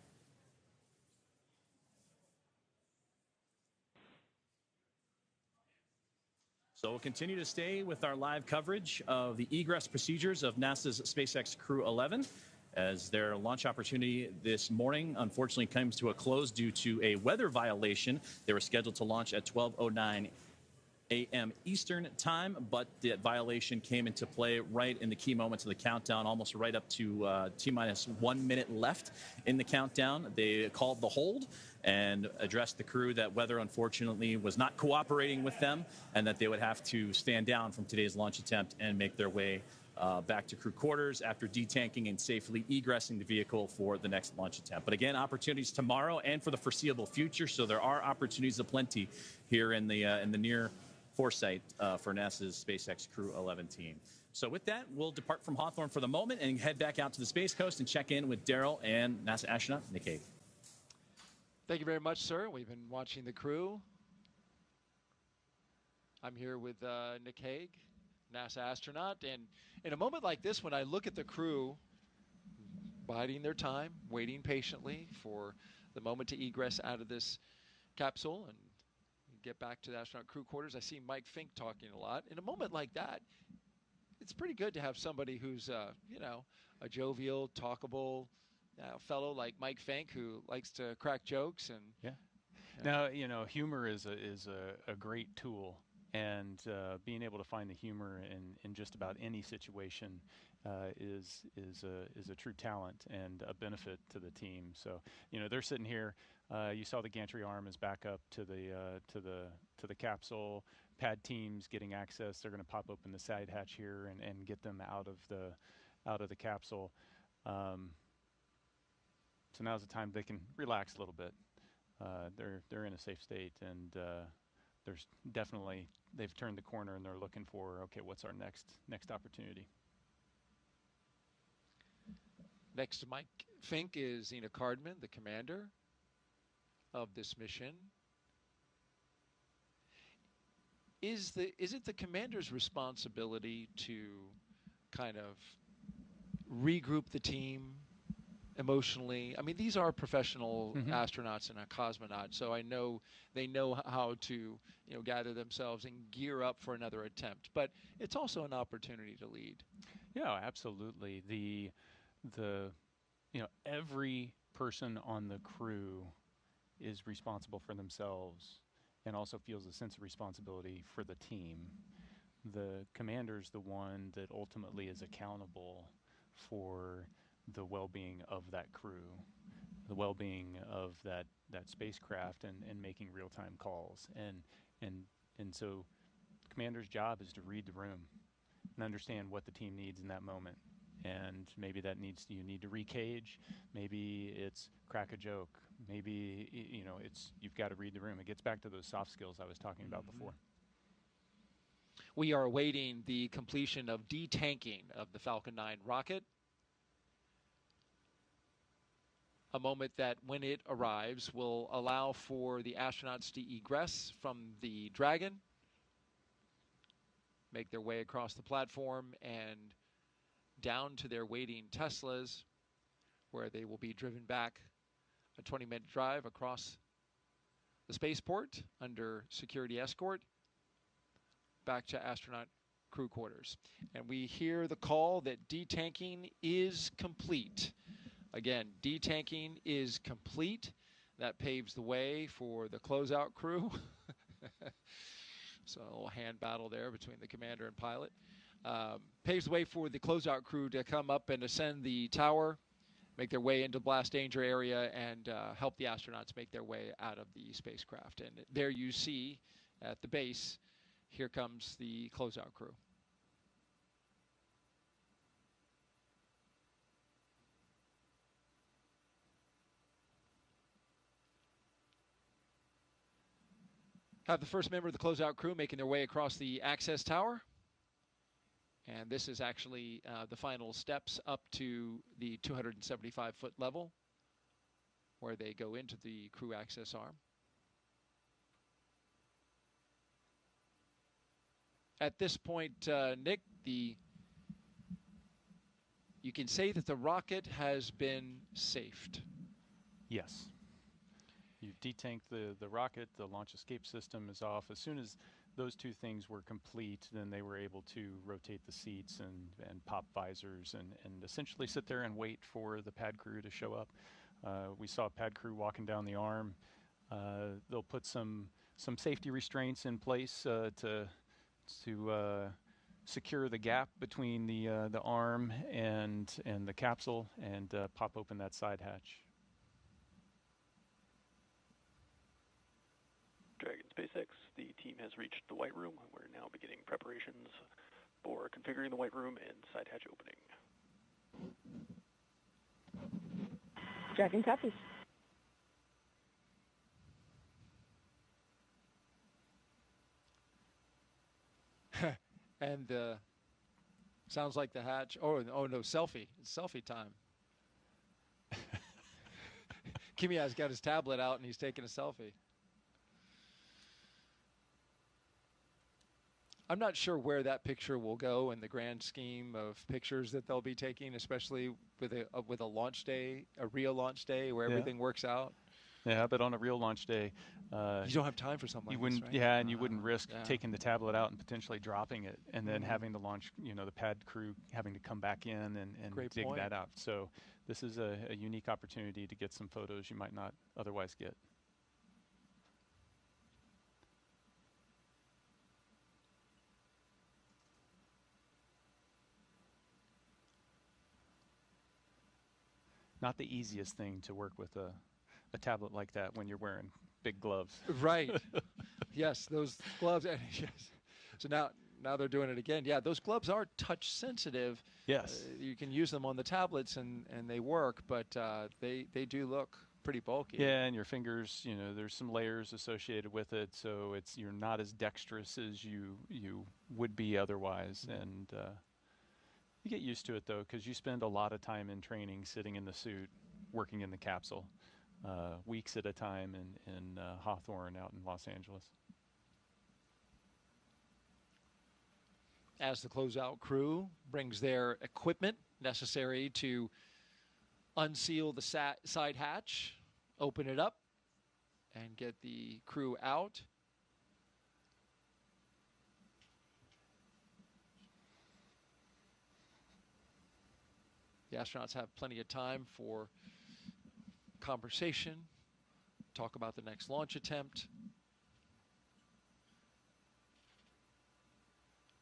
So we'll continue to stay with our live coverage of the egress procedures of NASA's SpaceX Crew 11, as their launch opportunity this morning unfortunately comes to a close due to a weather violation. They were scheduled to launch at 12:09 a.m. Eastern time, but that violation came into play right in the key moments of the countdown, almost right up to T-minus 1 minute left in the countdown. They called the hold and addressed the crew that weather, unfortunately, was not cooperating with them, and that they would have to stand down from today's launch attempt and make their way back to crew quarters after detanking and safely egressing the vehicle for the next launch attempt. But again, opportunities tomorrow and for the foreseeable future, so there are opportunities aplenty here in the near foresight for NASA's SpaceX Crew 11 team. So with that, we'll depart from Hawthorne for the moment and head back out to the Space Coast and check in with Daryl and NASA astronaut Nick Hague. Thank you very much, sir. We've been watching the crew. I'm here with Nick Hague, NASA astronaut. And in a moment like this, when I look at the crew biding their time, waiting patiently for the moment to egress out of this capsule and get back to the astronaut crew quarters, I see Mike Fink talking a lot. In a moment like that, it's pretty good to have somebody who's, you know, a jovial, talkable fellow like Mike Fink, who likes to crack jokes. And yeah. Now, you know, humor is a great tool, and being able to find the humor in just about any situation is a true talent and a benefit to the team. So, you know, they're sitting here. You saw the gantry arm is back up to the capsule. Pad teams getting access. They're going to pop open the side hatch here and get them out of the capsule. So now's the time they can relax a little bit. They're in a safe state, and there's definitely, they've turned the corner and they're looking for, okay, what's our next opportunity? Next to Mike Fink is Zina Cardman, the commander of this mission. Is it the commander's responsibility to kind of regroup the team, emotionally. I mean, these are professional Mm-hmm. astronauts and a cosmonaut, so I know they know how to, gather themselves and gear up for another attempt. But it's also an opportunity to lead. Yeah, absolutely. Every person on the crew is responsible for themselves and also feels a sense of responsibility for the team. The commander's the one that ultimately is accountable for the well-being of that crew, the well-being of that spacecraft, and making real-time calls. And so the commander's job is to read the room and understand what the team needs in that moment. And maybe you need to recage, maybe it's crack a joke, maybe you've got to read the room. It gets back to those soft skills I was talking about before. We are awaiting the completion of detanking of the Falcon 9 rocket. A moment that, when it arrives, will allow for the astronauts to egress from the Dragon, make their way across the platform and down to their waiting Teslas, where they will be driven back a 20-minute drive across the spaceport under security escort back to astronaut crew quarters. And we hear the call that detanking is complete. Again, detanking is complete. That paves the way for the closeout crew. So a little hand battle there between the commander and pilot. Paves the way for the closeout crew to come up and ascend the tower, make their way into blast danger area, and help the astronauts make their way out of the spacecraft. And there you see at the base, here comes the closeout crew. Have the first member of the closeout crew making their way across the access tower. And this is actually the final steps up to the 275-foot level, where they go into the crew access arm. At this point, Nick, you can say that the rocket has been safed. Yes. You've detanked the rocket, the launch escape system is off. As soon as those two things were complete, then they were able to rotate the seats and pop visors and essentially sit there and wait for the pad crew to show up. We saw pad crew walking down the arm. They'll put some safety restraints in place to secure the gap between the arm and the capsule and pop open that side hatch. Dragon SpaceX, the team has reached the White Room. We're now beginning preparations for configuring the White Room and side hatch opening. Dragon copies. And sounds like the hatch. Oh no, selfie. It's selfie time. Kimiya's got his tablet out and he's taking a selfie. I'm not sure where that picture will go in the grand scheme of pictures that they'll be taking, especially with a launch day, a real launch day where everything works out. Yeah, but on a real launch day, you don't have time for something you like wouldn't. this, right? Yeah, and you wouldn't risk taking the tablet out and potentially dropping it, and then having the launch, the pad crew having to come back in and dig that out. So this is a unique opportunity to get some photos you might not otherwise get. Not the easiest thing to work with a tablet like that when you're wearing big gloves. Right. Yes, those gloves. Yes. So now they're doing it again. Yeah, those gloves are touch sensitive. Yes. You can use them on the tablets and they work, but they do look pretty bulky. Yeah, and your fingers, there's some layers associated with it, so you're not as dexterous as you would be otherwise. And you get used to it, though, because you spend a lot of time in training sitting in the suit, working in the capsule, weeks at a time in Hawthorne out in Los Angeles. As the closeout crew brings their equipment necessary to unseal the side hatch, open it up, and get the crew out. The astronauts have plenty of time for conversation, talk about the next launch attempt,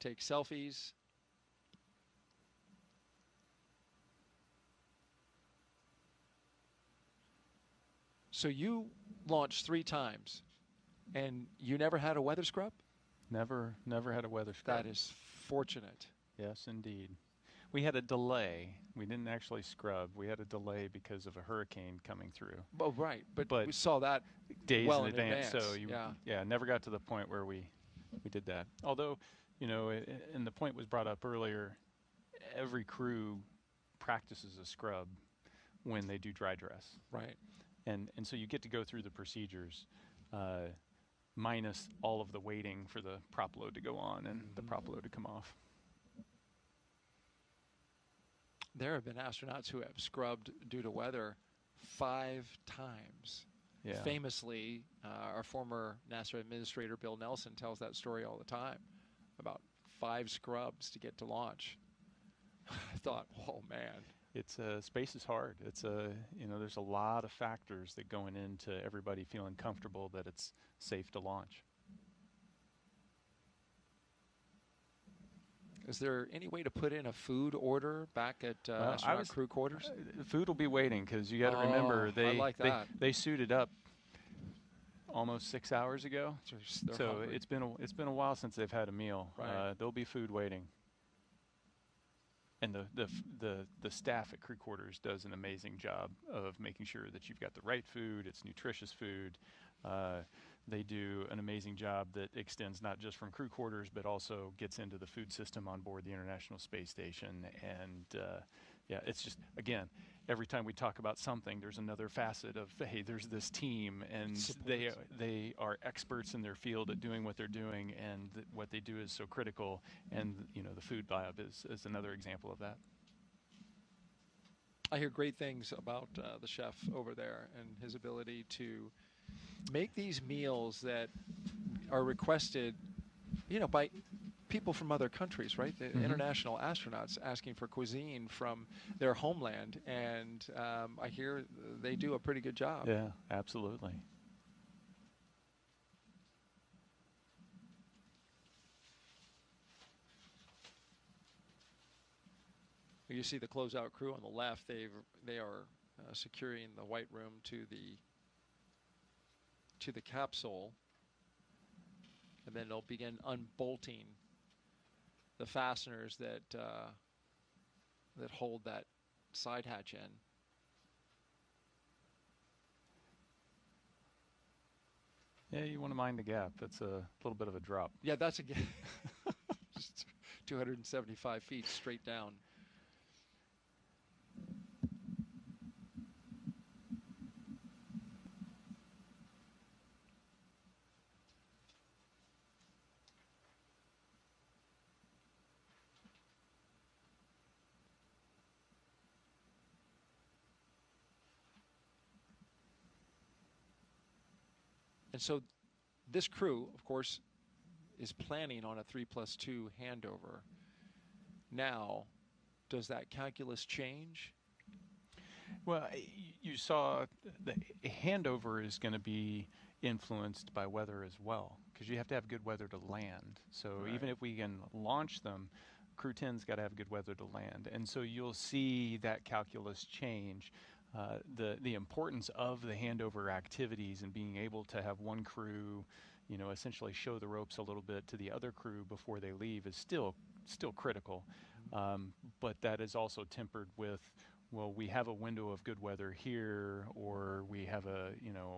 take selfies. So you launched 3 times, and you never had a weather scrub? Never had a weather scrub. That is fortunate. Yes, indeed. We had a delay. We didn't actually scrub. We had a delay because of a hurricane coming through. Oh, right, but we saw that days well in advance. So yeah, never got to the point where we did that. Although, you know, and the point was brought up earlier, every crew practices a scrub when they do dry dress. Right. And so you get to go through the procedures, minus all of the waiting for the prop load to go on and the prop load to come off. There have been astronauts who have scrubbed due to weather 5 times. Yeah. Famously, our former NASA administrator, Bill Nelson, tells that story all the time about 5 scrubs to get to launch. I thought, oh, man. It's space is hard. It's there's a lot of factors that going into everybody feeling comfortable that it's safe to launch. Is there any way to put in a food order back at astronaut crew quarters? Food will be waiting because you got to remember they suited up almost 6 hours ago. So hungry. it's been a while since they've had a meal. Right. There'll be food waiting. And the staff at crew quarters does an amazing job of making sure that you've got the right food, it's nutritious food. They do an amazing job that extends not just from crew quarters, but also gets into the food system on board the International Space Station. And it's just, again, every time we talk about something, there's another facet of, hey, there's this team, and they are experts in their field at doing what they're doing, and what they do is so critical. And the food lab is another example of that. I hear great things about the chef over there and his ability to make these meals that are requested, by people from other countries, right? The international astronauts asking for cuisine from their homeland, and I hear they do a pretty good job. Yeah, absolutely. You see the closeout crew on the left. They are securing the white room to the capsule, and then they'll begin unbolting the fasteners that hold that side hatch in. Yeah, you want to mind the gap. That's a little bit of a drop. Yeah, that's a just 275 feet straight down. And so this crew, of course, is planning on a 3+2 handover. Now, does that calculus change? Well, you saw the handover is going to be influenced by weather as well, because you have to have good weather to land. So even if we can launch them, Crew 10's got to have good weather to land. And so you'll see that calculus change. The importance of the handover activities and being able to have one crew, essentially show the ropes a little bit to the other crew before they leave is still critical. But that is also tempered with, well, we have a window of good weather here, or we have a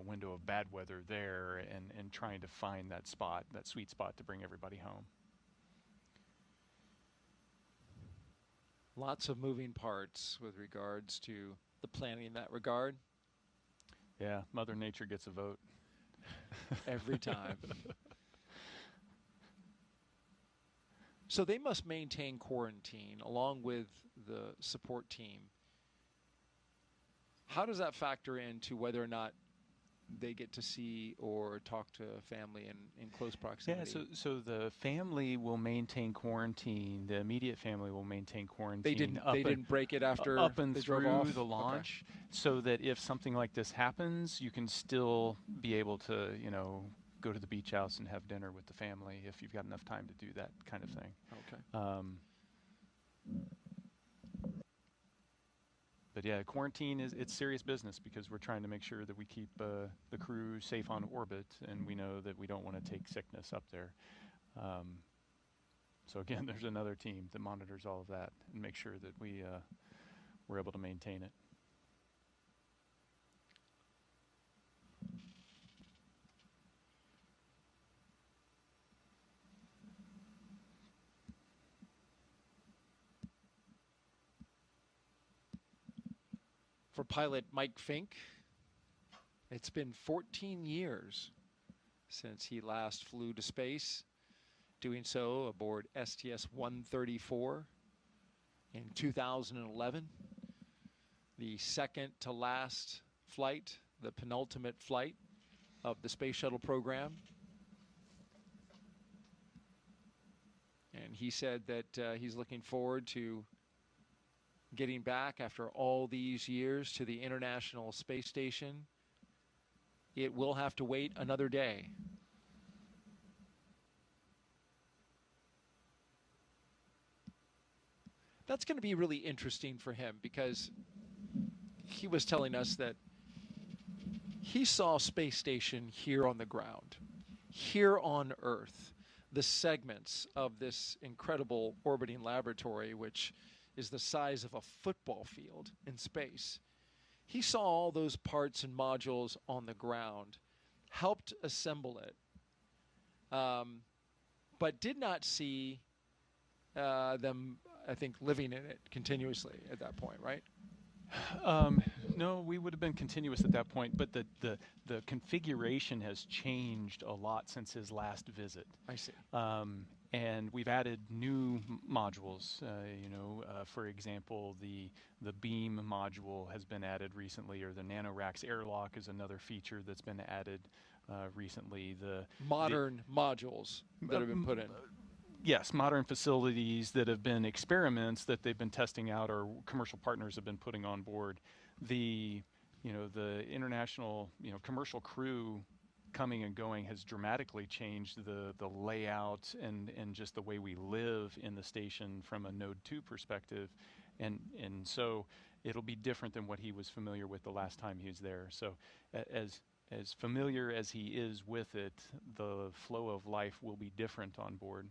window of bad weather there, and trying to find that sweet spot to bring everybody home. Lots of moving parts with regards to the planning in that regard. Yeah, Mother Nature gets a vote. Every time. So they must maintain quarantine along with the support team How does that factor into whether or not they get to see or talk to family in close proximity? Yeah, so the family will maintain quarantine. The immediate family will maintain quarantine. They didn't break it after up and they drove through off? the launch, so that if something like this happens, you can still be able to, go to the beach house and have dinner with the family if you've got enough time to do that kind of thing. Okay. But yeah, quarantine it's serious business because we're trying to make sure that we keep the crew safe on orbit, and we know that we don't want to take sickness up there. So again, there's another team that monitors all of that and make sure that we're able to maintain it. For pilot Mike Fink, it's been 14 years since he last flew to space, doing so aboard STS-134 in 2011. The second to last flight, the penultimate flight of the Space Shuttle program. And he said that he's looking forward to getting back after all these years to the International Space Station. It will have to wait another day. That's going to be really interesting for him because he was telling us that he saw Space Station here on the ground, here on Earth, the segments of this incredible orbiting laboratory, which is the size of a football field in space. He saw all those parts and modules on the ground, helped assemble it, but did not see them, I think, living in it continuously at that point, right? No, we would have been continuous at that point, but the configuration has changed a lot since his last visit. I see. And we've added new modules. For example, the beam module has been added recently, or the NanoRacks airlock is another feature that's been added recently. The modern modules that have been put in. Yes, modern facilities that have been experiments that they've been testing out, or commercial partners have been putting on board. The international commercial crew coming and going has dramatically changed the layout and just the way we live in the station from a Node 2 perspective, and so it'll be different than what he was familiar with the last time he was there. So as familiar as he is with it, the flow of life will be different on board.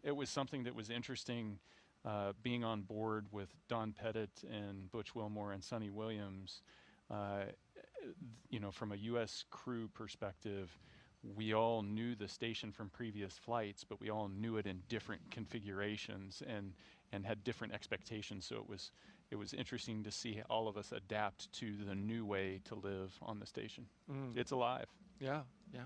It was something that was interesting being on board with Don Pettit and Butch Wilmore and Sonny Williams. From a U.S. crew perspective, we all knew the station from previous flights, but we all knew it in different configurations and had different expectations. So it was interesting to see all of us adapt to the new way to live on the station. It's alive. Yeah, yeah.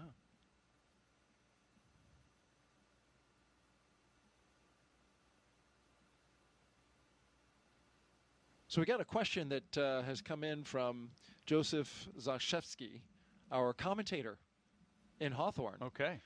So we got a question that has come in from Joseph Zashevsky, our commentator in Hawthorne. Okay.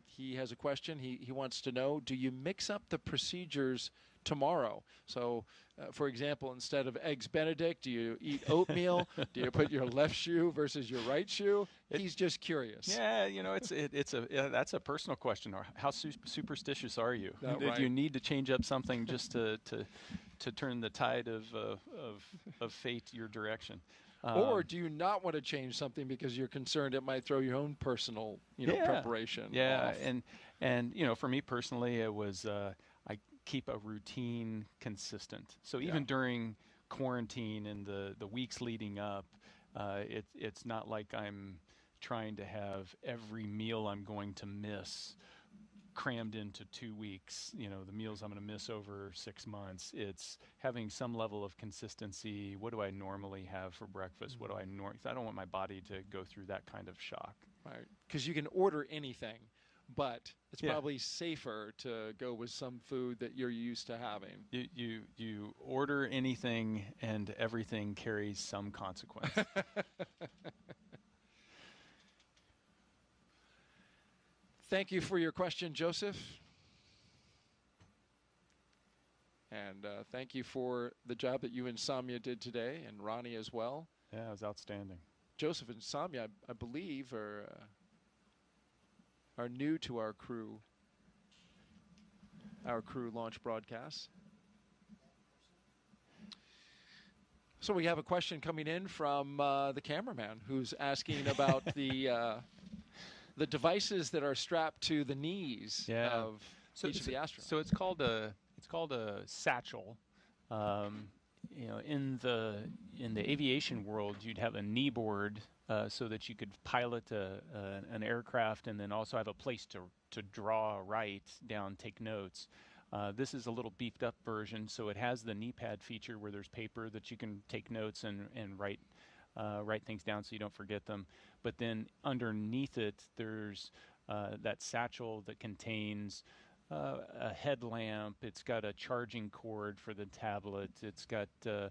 He has a question. He wants to know, do you mix up the procedures tomorrow? So, for example, instead of Eggs Benedict, do you eat oatmeal? Do you put your left shoe versus your right shoe? He's just curious. Yeah, that's a personal question. Or how superstitious are you? Right. Do you need to change up something just to turn the tide of fate your direction? Or do you not want to change something because you're concerned it might throw your own personal, preparation off? And for me personally, it was I keep a routine consistent. So even during quarantine and the weeks leading up, it's not like I'm trying to have every meal I'm going to miss crammed into 2 weeks, the meals I'm going to miss over 6 months. It's having some level of consistency. What do I normally have for breakfast? What do I don't want my body to go through that kind of shock. Right, because you can order anything, but it's Yeah. probably safer to go with some food that you're used to having. You order anything and everything carries some consequence. Thank you for your question, Joseph. And thank you for the job that you and Samya did today, and Ronnie as well. Yeah, it was outstanding. Joseph and Samya, I believe, are new to our crew launch broadcasts. So we have a question coming in from the cameraman who's asking about the devices that are strapped to the knees of each of the astronauts. So it's called a satchel. You know, in the aviation world, you'd have a knee board so that you could pilot an aircraft, and then also have a place to draw, write down, take notes. This is a little beefed up version, so it has the knee pad feature where there's paper that you can take notes and write things down so you don't forget them. But then underneath it, there's that satchel that contains a headlamp. It's got a charging cord for the tablet. It's got a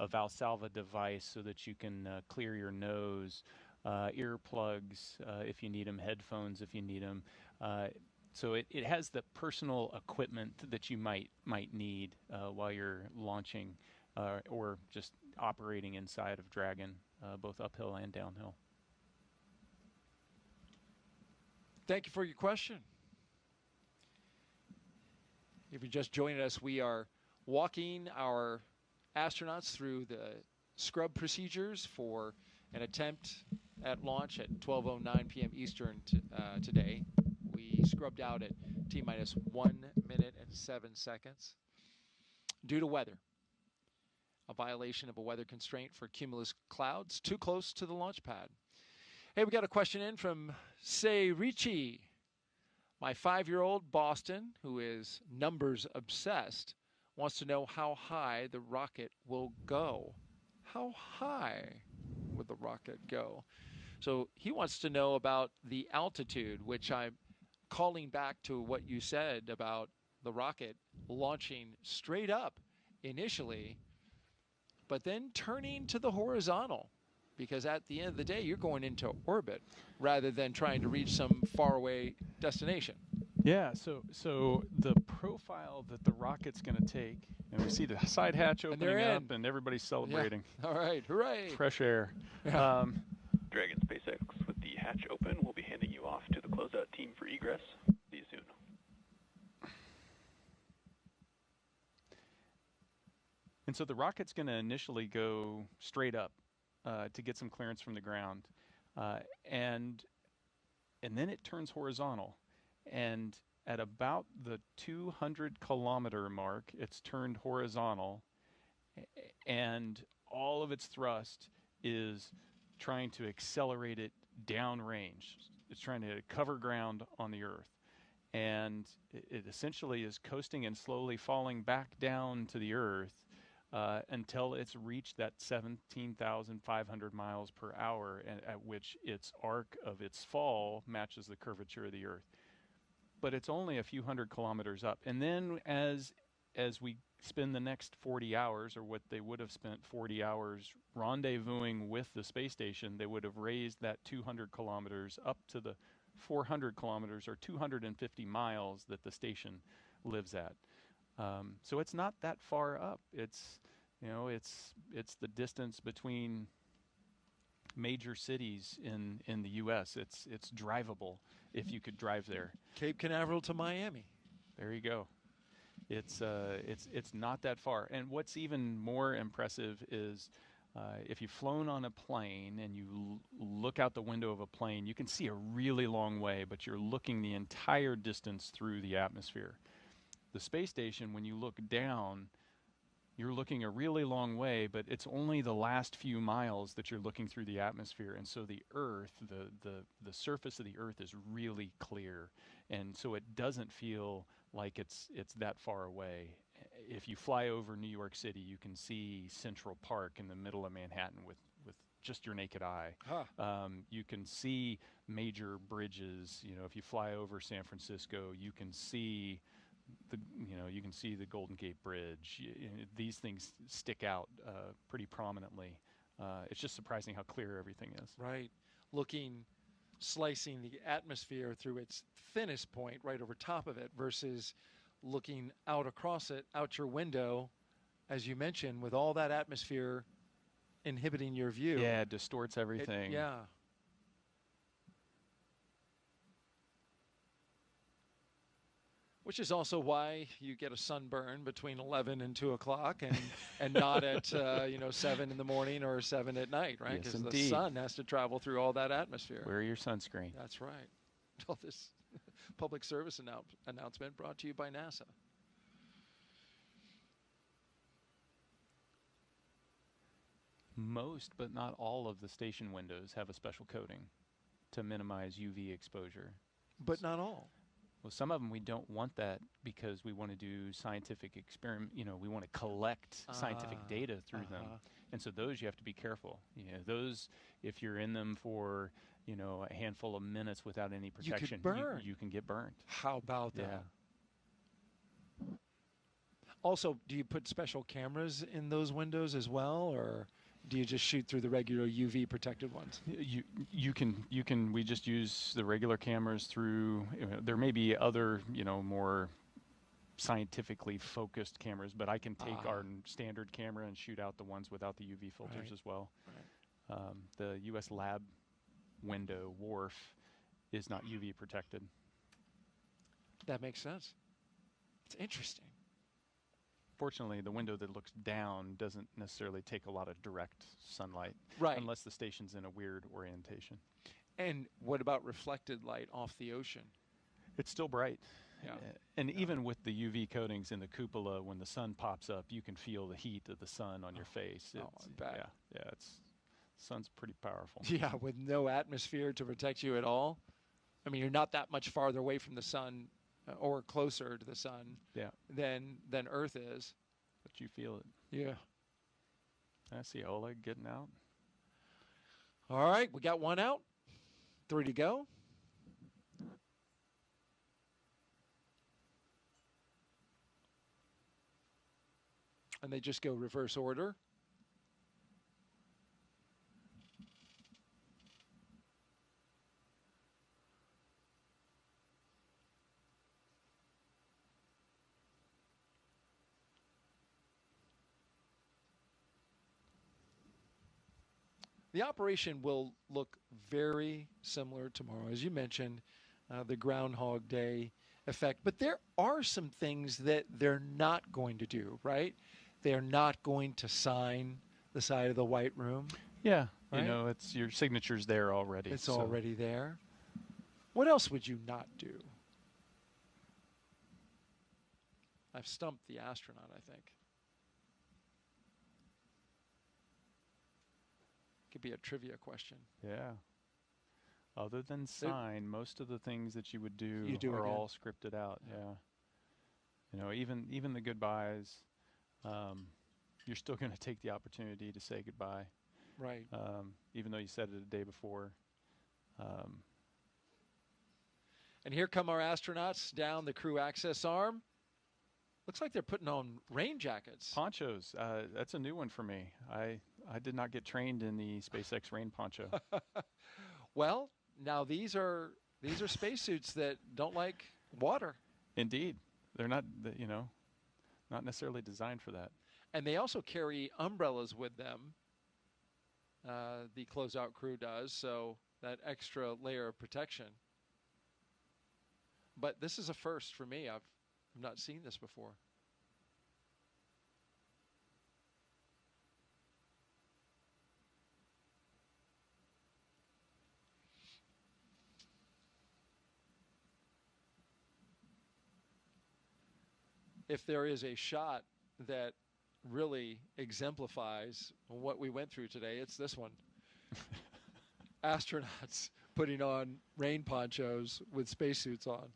Valsalva device so that you can clear your nose, earplugs if you need them, headphones if you need them. So it has the personal equipment that you might need while you're launching or just operating inside of Dragon, both uphill and downhill. Thank you for your question. If you're just joining us, we are walking our astronauts through the scrub procedures for an attempt at launch at 12:09 p.m. Eastern today. We scrubbed out at T-minus 1 minute and 7 seconds due to weather. A violation of a weather constraint for cumulus clouds too close to the launch pad. Hey, we got a question in from Say Richie. My 5-year-old Boston, who is numbers obsessed, wants to know how high the rocket will go. How high would the rocket go? So he wants to know about the altitude, which I'm calling back to what you said about the rocket launching straight up initially, but then turning to the horizontal, because at the end of the day, you're going into orbit rather than trying to reach some faraway destination. Yeah, so the profile that the rocket's going to take, and we see the side hatch opening up, and everybody's celebrating. Yeah. All right, hooray! Fresh air. Yeah. Dragon SpaceX, with the hatch open, we'll be handing you off to the closeout team for egress. See you soon. And so the rocket's going to initially go straight up to get some clearance from the ground, and then it turns horizontal. And at about the 200-kilometer mark, it's turned horizontal, and all of its thrust is trying to accelerate it downrange. It's trying to cover ground on the Earth. And it essentially is coasting and slowly falling back down to the Earth until it's reached that 17,500 miles per hour, at which its arc of its fall matches the curvature of the Earth. But it's only a few hundred kilometers up. And then as we spend the next 40 hours, or what they would have spent 40 hours rendezvousing with the space station, they would have raised that 200 kilometers up to the 400 kilometers or 250 miles that the station lives at. So it's not that far up. It's the distance between major cities in the U.S. It's drivable if you could drive there. Cape Canaveral to Miami. There you go. It's not that far. And what's even more impressive is if you've flown on a plane and you look out the window of a plane, you can see a really long way, but you're looking the entire distance through the atmosphere. The space station, when you look down, you're looking a really long way, but it's only the last few miles that you're looking through the atmosphere. And so the Earth, the surface of the Earth is really clear. And so it doesn't feel like it's that far away. If you fly over New York City, you can see Central Park in the middle of Manhattan with just your naked eye. Huh. You can see major bridges. You know, if you fly over San Francisco, you can see you can see the Golden Gate Bridge. These things stick out pretty prominently. It's just surprising how clear everything is. Right. Slicing the atmosphere through its thinnest point right over top of it versus looking out across it, out your window, as you mentioned, with all that atmosphere inhibiting your view. Yeah, it distorts everything. Yeah. Which is also why you get a sunburn between 11 and 2 o'clock and not at 7 in the morning or 7 at night, right? Yes, Because the indeed. sun has to travel through all that atmosphere. Wear your sunscreen. That's right. All this public service announcement brought to you by NASA. Most, but not all, of the station windows have a special coating to minimize UV exposure. But not all. Well, some of them we don't want that because we want to do scientific experiment. We want to collect scientific data through them, and so those you have to be careful. Those, if you're in them for a handful of minutes without any protection, you can get burned. How about that? Yeah. Also, do you put special cameras in those windows as well, or do you just shoot through the regular UV protected ones? You can. We just use the regular cameras through. There may be other, more scientifically focused cameras, but I can take our standard camera and shoot out the ones without the UV filters as well. Right. The U.S. lab window wharf is not UV protected. That makes sense. It's interesting. Fortunately, the window that looks down doesn't necessarily take a lot of direct sunlight, Right. unless the station's in a weird orientation. And what about reflected light off the ocean? It's still bright. Yeah. And even with the UV coatings in the cupola, when the sun pops up, you can feel the heat of the sun on your face. I bet. Yeah, sun's pretty powerful. Yeah, with no atmosphere to protect you at all. I mean, you're not that much farther away from the sun or closer to the sun than Earth is. But you feel it. Yeah. I see Oleg getting out. All right, we got one out. 3 to go. And they just go reverse order. The operation will look very similar tomorrow, as you mentioned, the Groundhog Day effect. But there are some things that they're not going to do, right? They're not going to sign the side of the White Room. Yeah, right? It's your signature's there already. It's already there. What else would you not do? I've stumped the astronaut, I think. Could be a trivia question. Yeah. Other than sign, most of the things that you would do, are all scripted out. Yeah. Even the goodbyes, you're still going to take the opportunity to say goodbye. Right. Even though you said it a day before. And here come our astronauts down the crew access arm. Looks like they're putting on rain jackets. Ponchos. That's a new one for me. I did not get trained in the SpaceX rain poncho. Well, now these are spacesuits that don't like water. Indeed. They're not, not necessarily designed for that. And they also carry umbrellas with them. The closeout crew does, so that extra layer of protection. But this is a first for me. I've not seen this before. If there is a shot that really exemplifies what we went through today, it's this one. Astronauts putting on rain ponchos with spacesuits on.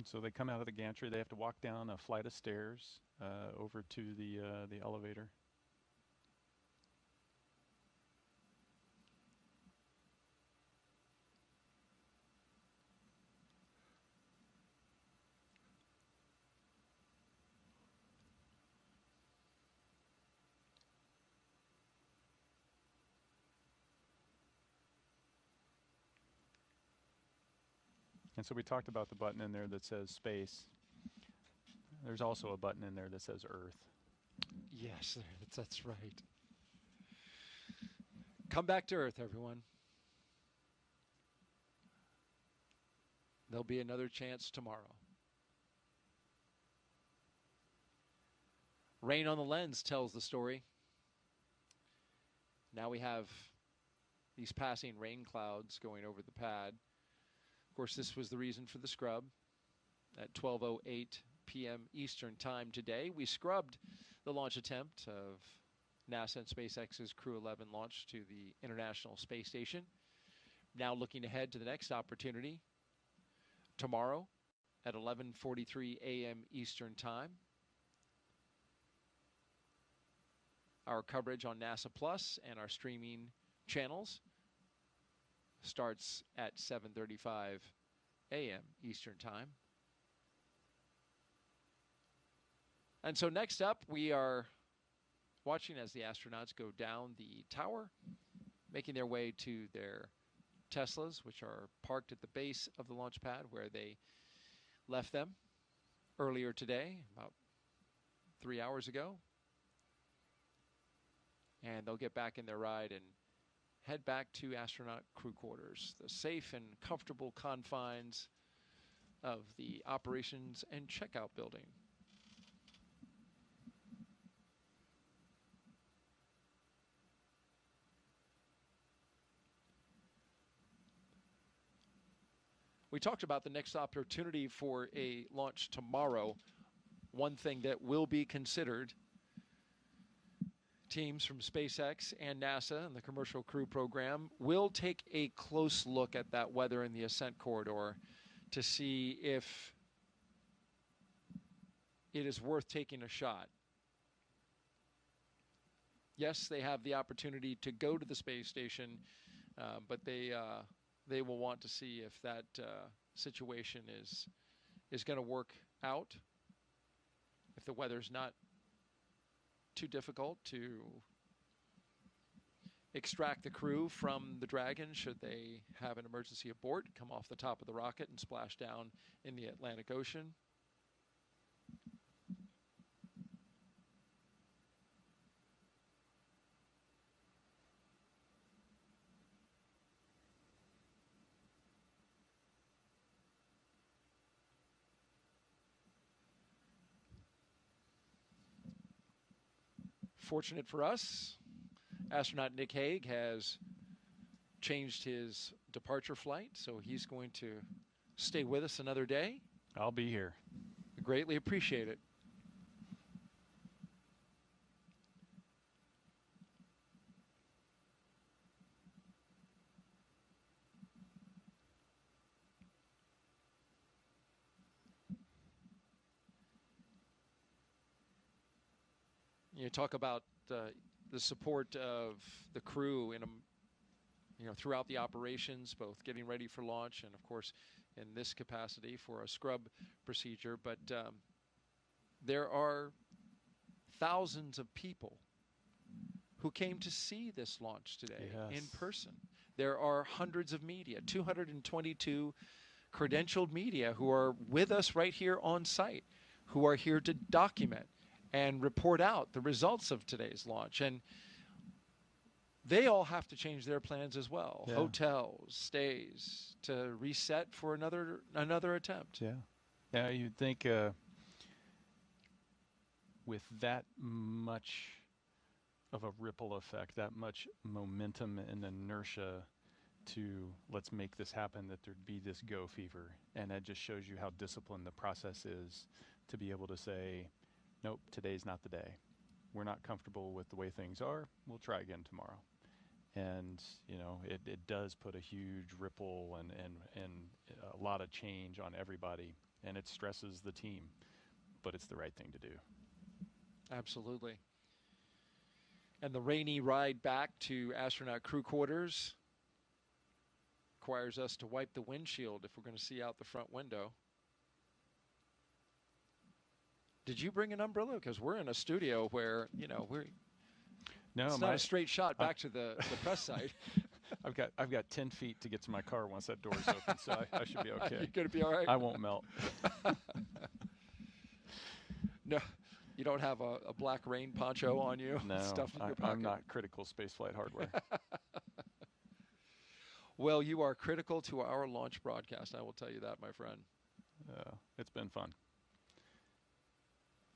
And so they come out of the gantry. They have to walk down a flight of stairs over to the elevator. And so we talked about the button in there that says space. There's also a button in there that says Earth. Yes, that's right. Come back to Earth, everyone. There'll be another chance tomorrow. Rain on the lens tells the story. Now we have these passing rain clouds going over the pad. Of course, this was the reason for the scrub. At 12:08 p.m. Eastern Time today, we scrubbed the launch attempt of NASA and SpaceX's Crew 11 launch to the International Space Station. Now looking ahead to the next opportunity, tomorrow at 11:43 a.m. Eastern Time. Our coverage on NASA Plus and our streaming channels starts at 7:35 a.m. Eastern Time. And so next up, we are watching as the astronauts go down the tower, making their way to their Teslas, which are parked at the base of the launch pad where they left them earlier today, about 3 hours ago. And they'll get back in their ride and head back to astronaut crew quarters, the safe and comfortable confines of the operations and checkout building. We talked about the next opportunity for a launch tomorrow. One thing that will be considered, teams from SpaceX and NASA and the Commercial Crew Program will take a close look at that weather in the ascent corridor to see if it is worth taking a shot. Yes, they have the opportunity to go to the space station, but they will want to see if that situation is going to work out, if the weather's not too difficult to extract the crew from the Dragon should they have an emergency abort, come off the top of the rocket and splash down in the Atlantic Ocean. Fortunate for us, astronaut Nick Hague has changed his departure flight, so he's going to stay with us another day. I'll be here. I greatly appreciate it. You talk about the support of the crew in throughout the operations, both getting ready for launch and, of course, in this capacity for a scrub procedure. But there are thousands of people who came to see this launch today in person. There are hundreds of media, 222 credentialed media who are with us right here on site, who are here to document and report out the results of today's launch. And they all have to change their plans as well. Yeah. Hotels, stays, to reset for another attempt. Yeah. Yeah, you'd think with that much of a ripple effect, that much momentum and inertia to let's make this happen, that there'd be this go fever. And that just shows you how disciplined the process is to be able to say, nope, today's not the day. We're not comfortable with the way things are. We'll try again tomorrow. And, it does put a huge ripple and a lot of change on everybody and it stresses the team, but it's the right thing to do. Absolutely. And the rainy ride back to astronaut crew quarters requires us to wipe the windshield if we're going to see out the front window. Did you bring an umbrella? Because we're in a studio where, you know, it's not a straight shot back to the press site. I've got 10 feet to get to my car once that door's open, so I should be okay. You're going to be all right? I won't melt. No, you don't have a black rain poncho on you? No, Stuff in your pocket. I'm not critical spaceflight hardware. Well, you are critical to our launch broadcast, I will tell you that, my friend. It's been fun.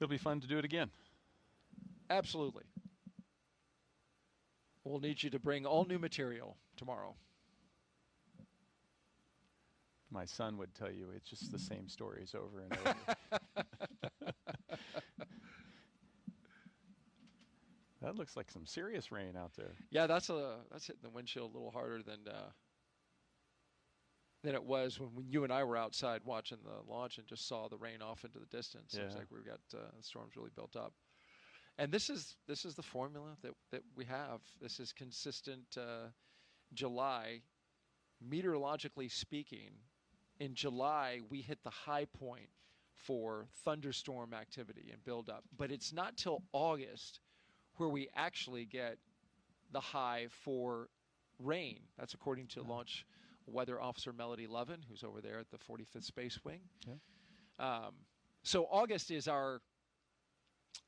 It'll be fun to do it again. Absolutely. We'll need you to bring all new material tomorrow. My son would tell you it's just the same stories over and over. That looks like some serious rain out there. Yeah, that's hitting the windshield a little harder than it was when you and I were outside watching the launch and just saw the rain off into the distance. Yeah. Seems like we've got the storms really built up. And this is the formula that we have. This is consistent July. Meteorologically speaking, in July, we hit the high point for thunderstorm activity and buildup. But it's not till August where we actually get the high for rain. That's according to Launch Weather Officer Melody Levin, who's over there at the 45th Space Wing. Yeah. So August is our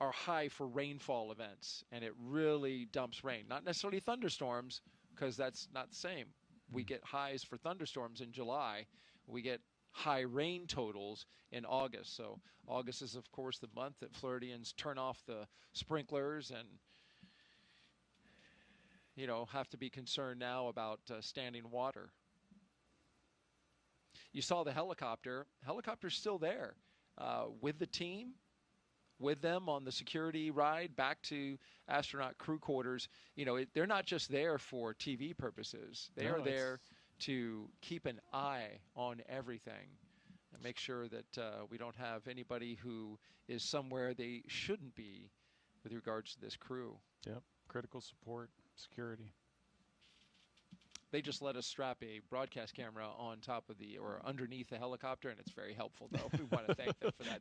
high for rainfall events, and it really dumps rain. Not necessarily thunderstorms, because that's not the same. We get highs for thunderstorms in July. We get high rain totals in August. So August is, of course, the month that Floridians turn off the sprinklers and, you know, have to be concerned now about standing water. You saw the helicopter. Helicopter's still there with the team, with them on the security ride back to astronaut crew quarters. You know, they're not just there for TV purposes. They are there to keep an eye on everything and make sure that we don't have anybody who is somewhere they shouldn't be with regards to this crew. Yep, critical support, security. They just let us strap a broadcast camera on top of or underneath the helicopter, and it's very helpful, though. We want to thank them for that.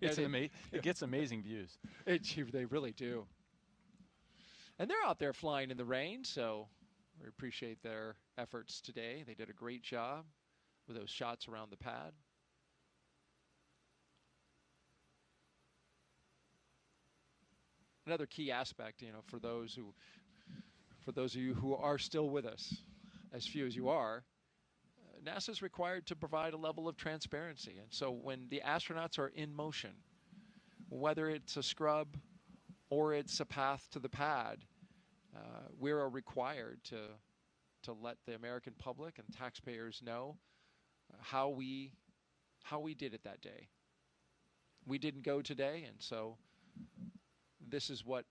It gets amazing views. They really do. And they're out there flying in the rain, so we appreciate their efforts today. They did a great job with those shots around the pad. Another key aspect, you know, for those of you who are still with us, as few as you are, NASA is required to provide a level of transparency. And so when the astronauts are in motion, whether it's a scrub or it's a path to the pad, we are required to let the American public and taxpayers know how we did it that day. We didn't go today, and so this is what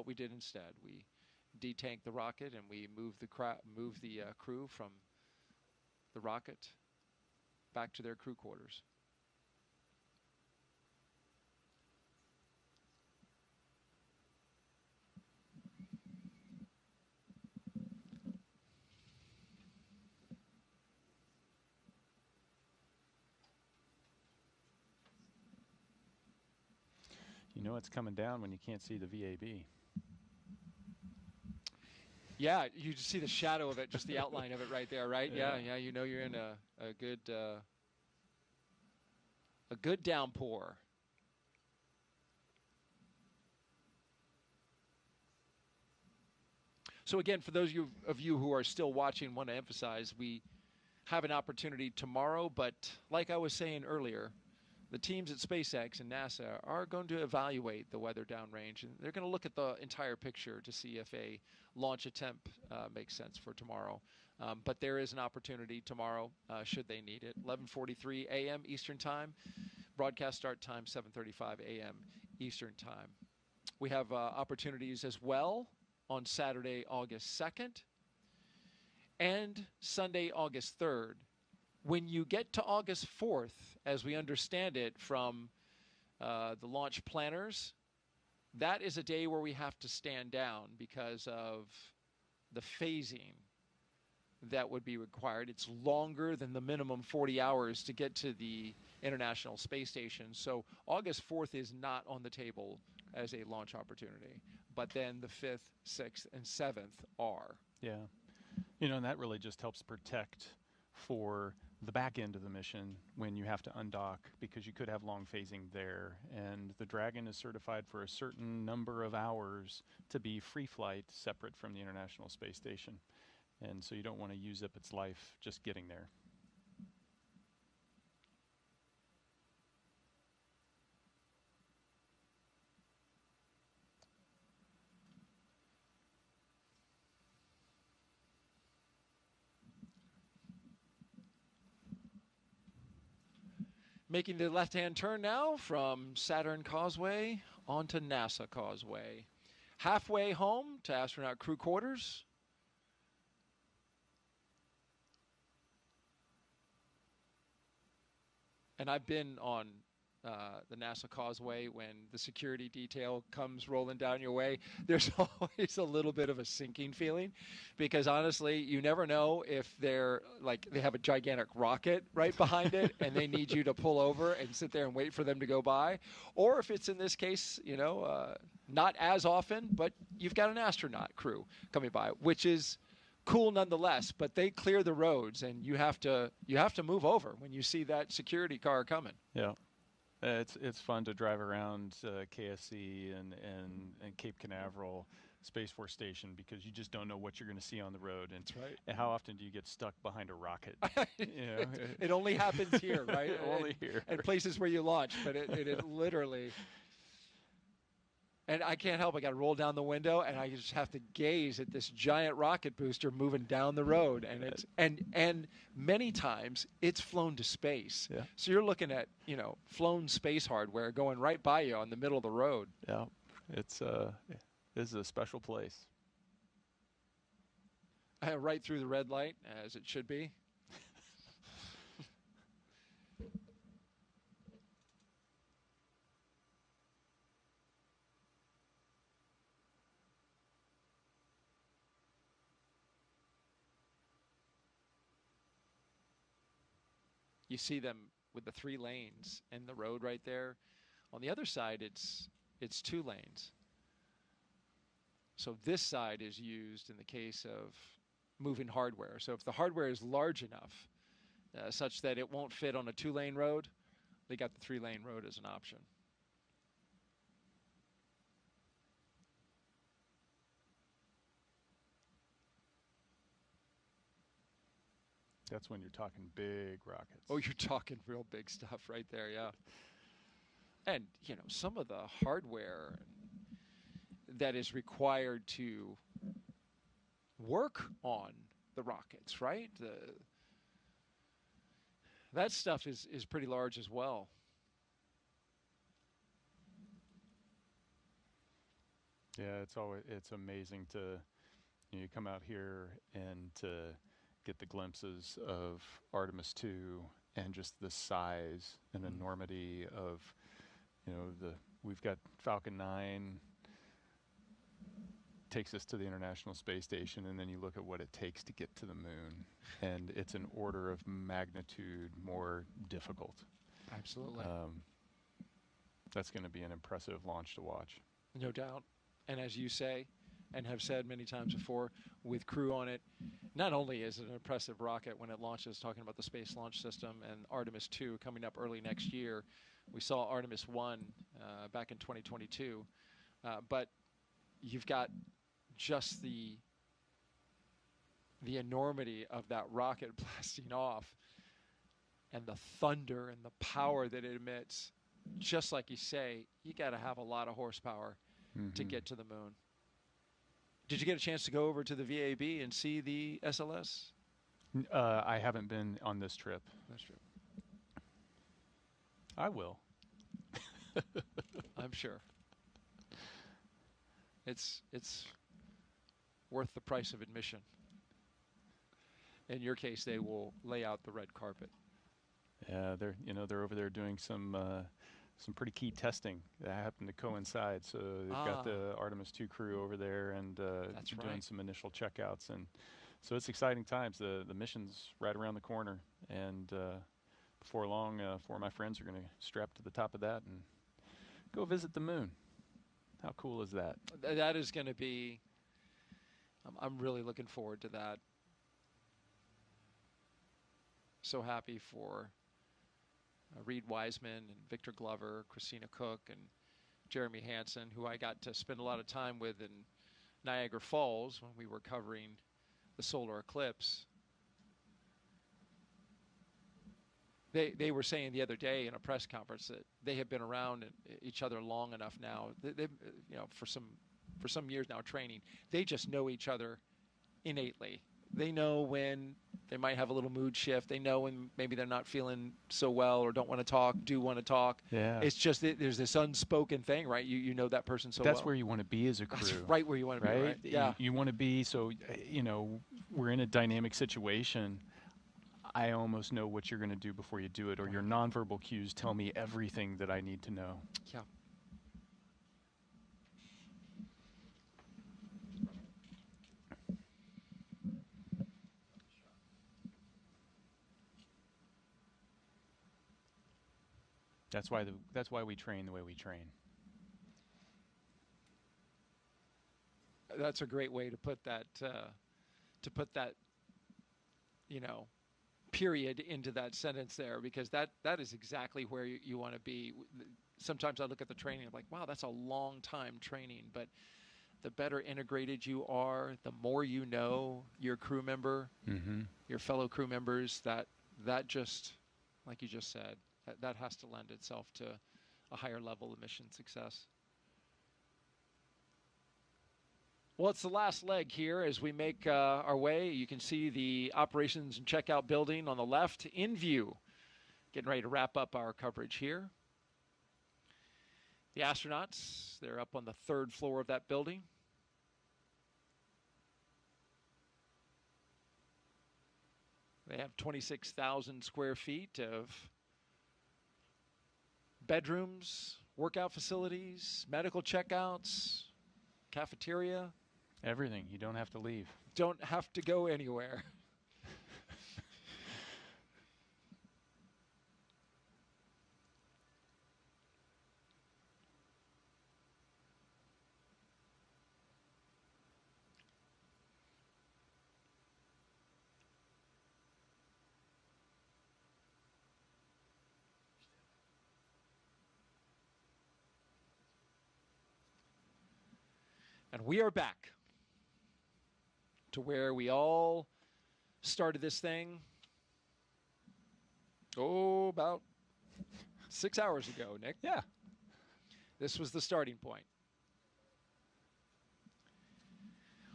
we did instead. We detanked the rocket and we moved the crew from the rocket back to their crew quarters. You know it's coming down when you can't see the VAB. Yeah, you just see the shadow of it, just the outline of it right there, right? Yeah, you know you're in a good downpour. So again, for those of you who are still watching, want to emphasize we have an opportunity tomorrow, but like I was saying earlier, the teams at SpaceX and NASA are going to evaluate the weather downrange, and they're going to look at the entire picture to see if a launch attempt makes sense for tomorrow. But there is an opportunity tomorrow, should they need it. 11:43 a.m. Eastern Time. Broadcast start time, 7:35 a.m. Eastern Time. We have opportunities as well on Saturday, August 2nd, and Sunday, August 3rd, when you get to August 4th, as we understand it from the launch planners, that is a day where we have to stand down because of the phasing that would be required. It's longer than the minimum 40 hours to get to the International Space Station. So August 4th is not on the table as a launch opportunity. But then the 5th, 6th, and 7th are. Yeah. You know, and that really just helps protect for the back end of the mission when you have to undock, because you could have long phasing there. And the Dragon is certified for a certain number of hours to be free flight separate from the International Space Station. And so you don't want to use up its life just getting there. Making the left-hand turn now from Saturn Causeway onto NASA Causeway. Halfway home to astronaut crew quarters. And I've been on the NASA Causeway when the security detail comes rolling down your way. There's always a little bit of a sinking feeling, because honestly, you never know if they're like they have a gigantic rocket right behind it and they need you to pull over and sit there and wait for them to go by, or if it's in this case, you know, not as often, but you've got an astronaut crew coming by, which is cool nonetheless. But they clear the roads, and you have to move over when you see that security car coming. Yeah. It's fun to drive around KSC and Cape Canaveral Space Force Station, because you just don't know what you're going to see on the road. And, that's right. And how often do you get stuck behind a rocket? You know, it only happens here, right? Only here. And places where you launch, but it literally. And I can't help. I got to roll down the window, and I just have to gaze at this giant rocket booster moving down the road. And it's and many times it's flown to space. Yeah. So you're looking at, you know, flown space hardware going right by you on the middle of the road. Yeah, this is a special place. Right through the red light, as it should be. You see them with the 3 lanes and the road right there. On the other side, it's 2 lanes. So this side is used in the case of moving hardware. So if the hardware is large enough such that it won't fit on a 2-lane road, they got the 3-lane road as an option. That's when you're talking big rockets. Oh, you're talking real big stuff right there, yeah. And, you know, some of the hardware that is required to work on the rockets, right? That stuff is pretty large as well. Yeah, it's amazing to, you know, you come out here and to get the glimpses of Artemis II and just the size and enormity of, you know, we've got Falcon 9 takes us to the International Space Station, and then you look at what it takes to get to the moon, and it's an order of magnitude more difficult. Absolutely. That's going to be an impressive launch to watch. No doubt. And as you say, and have said many times before, with crew on it, not only is it an impressive rocket when it launches, talking about the Space Launch System, and Artemis 2 coming up early next year. We saw Artemis 1 back in 2022. But you've got just the enormity of that rocket blasting off, and the thunder and the power that it emits. Just like you say, you got to have a lot of horsepower to get to the moon. Did you get a chance to go over to the VAB and see the SLS? I haven't been on this trip. That's true. I will. I'm sure. It's worth the price of admission. in your case, they will lay out the red carpet. Yeah, they're over there doing some pretty key testing that happened to coincide. So they've got the Artemis 2 crew over there and doing some initial checkouts, and so it's exciting times. The mission's right around the corner, and before long, 4 of my friends are going to strap to the top of that and go visit the moon. How cool is that? That is going to be. I'm really looking forward to that. So happy for Reed Wiseman and Victor Glover, Christina Cook, and Jeremy Hansen, who I got to spend a lot of time with in Niagara Falls when we were covering the solar eclipse. They were saying the other day in a press conference that they have been around each other long enough now. They for some years now training. They just know each other innately. They know when they might have a little mood shift. They know when maybe they're not feeling so well or don't want to talk, do want to talk. Yeah. It's just there's this unspoken thing, right? You know that person so well. That's where you want to be as a crew. That's right where you want to be, right? Yeah. You want to be, so, we're in a dynamic situation. I almost know what you're going to do before you do it, or your nonverbal cues tell me everything that I need to know. Yeah. That's why we train the way we train. That's a great way to put that. Period into that sentence there, because that is exactly where you want to be. Sometimes I look at the training, I'm like, wow, that's a long time training, but the better integrated you are, the more you know your crew member, your fellow crew members, that just, like you just said, that has to lend itself to a higher level of mission success. Well, it's the last leg here as we make our way. You can see the operations and checkout building on the left in view. Getting ready to wrap up our coverage here. The astronauts, they're up on the 3rd floor of that building. They have 26,000 square feet of bedrooms, workout facilities, medical checkouts, cafeteria. Everything. You don't have to leave. Don't have to go anywhere. And we are back to where we all started this thing, about 6 hours ago, Nick. Yeah. This was the starting point.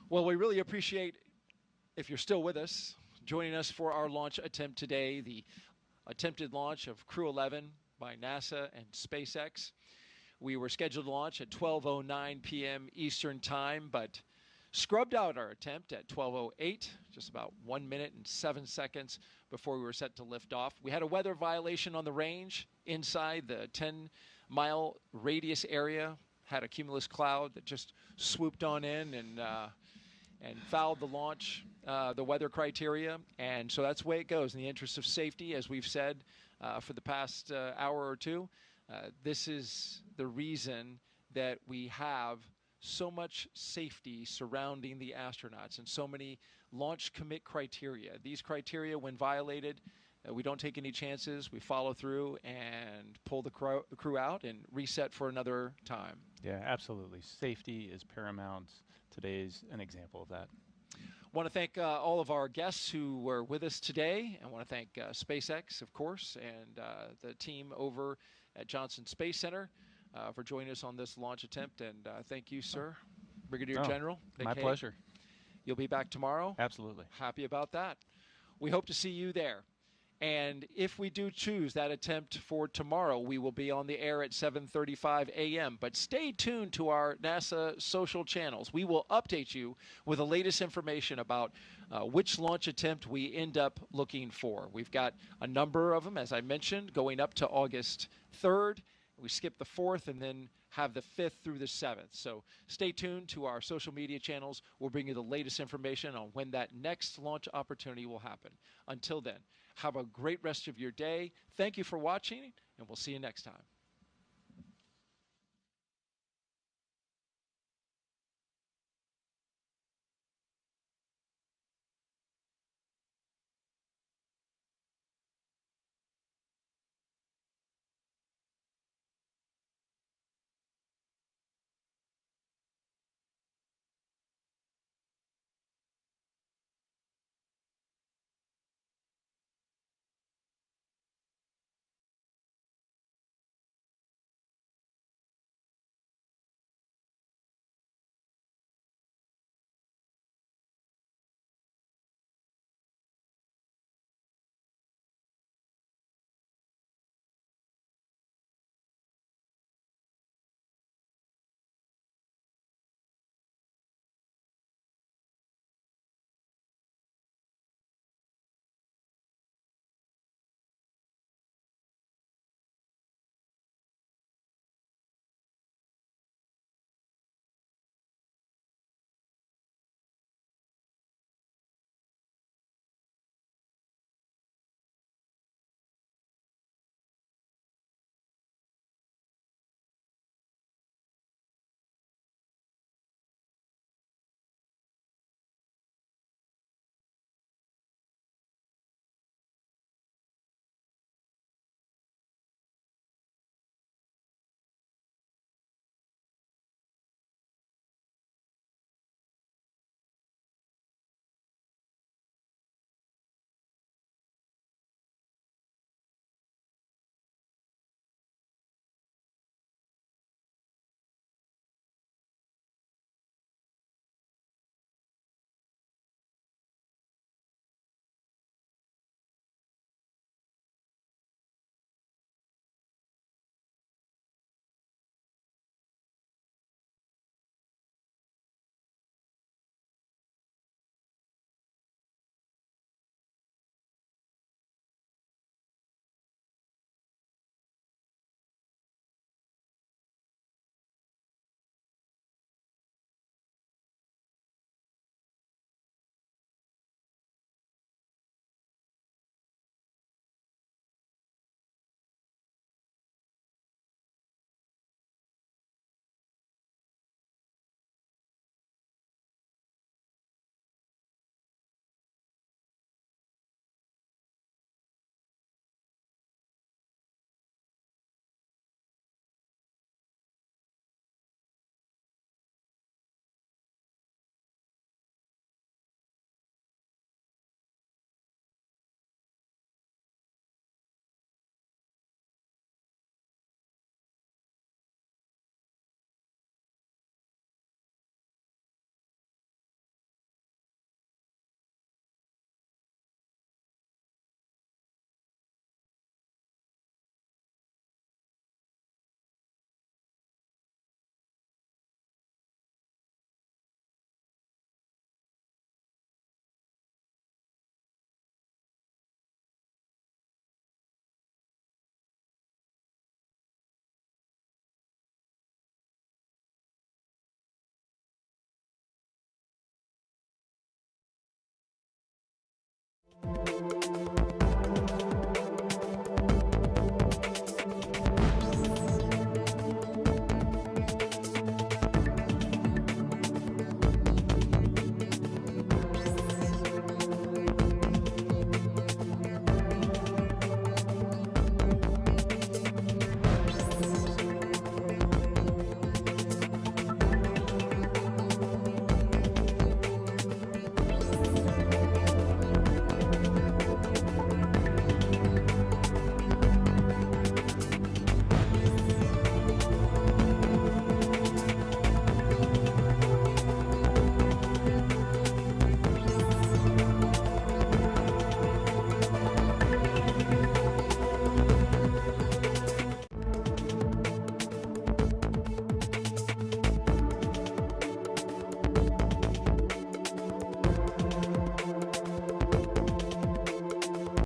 Well, we really appreciate, if you're still with us, joining us for our launch attempt today, the attempted launch of Crew 11 by NASA and SpaceX. We were scheduled to launch at 12:09 p.m. Eastern Time, but scrubbed out our attempt at 12:08, just about 1 minute and 7 seconds before we were set to lift off. We had a weather violation on the range inside the 10-mile radius area, had a cumulus cloud that just swooped on in and fouled the launch, the weather criteria. And so that's the way it goes. In the interest of safety, as we've said for the past hour or two, this is the reason that we have so much safety surrounding the astronauts and so many launch commit criteria. These criteria, when violated, we don't take any chances. We follow through and pull the crew out and reset for another time. Yeah, absolutely. Safety is paramount. Today's an example of that. I want to thank all of our guests who were with us today. I want to thank SpaceX, of course, and the team over at Johnson Space Center for joining us on this launch attempt. And thank you, sir, Brigadier General. My pleasure. You'll be back tomorrow? Absolutely. Happy about that. We hope to see you there. And if we do choose that attempt for tomorrow, we will be on the air at 7:35 a.m. But stay tuned to our NASA social channels. We will update you with the latest information about which launch attempt we end up looking for. We've got a number of them, as I mentioned, going up to August 3rd. We skip the 4th and then have the 5th through the 7th. So stay tuned to our social media channels. We'll bring you the latest information on when that next launch opportunity will happen. Until then, have a great rest of your day. Thank you for watching, and we'll see you next time.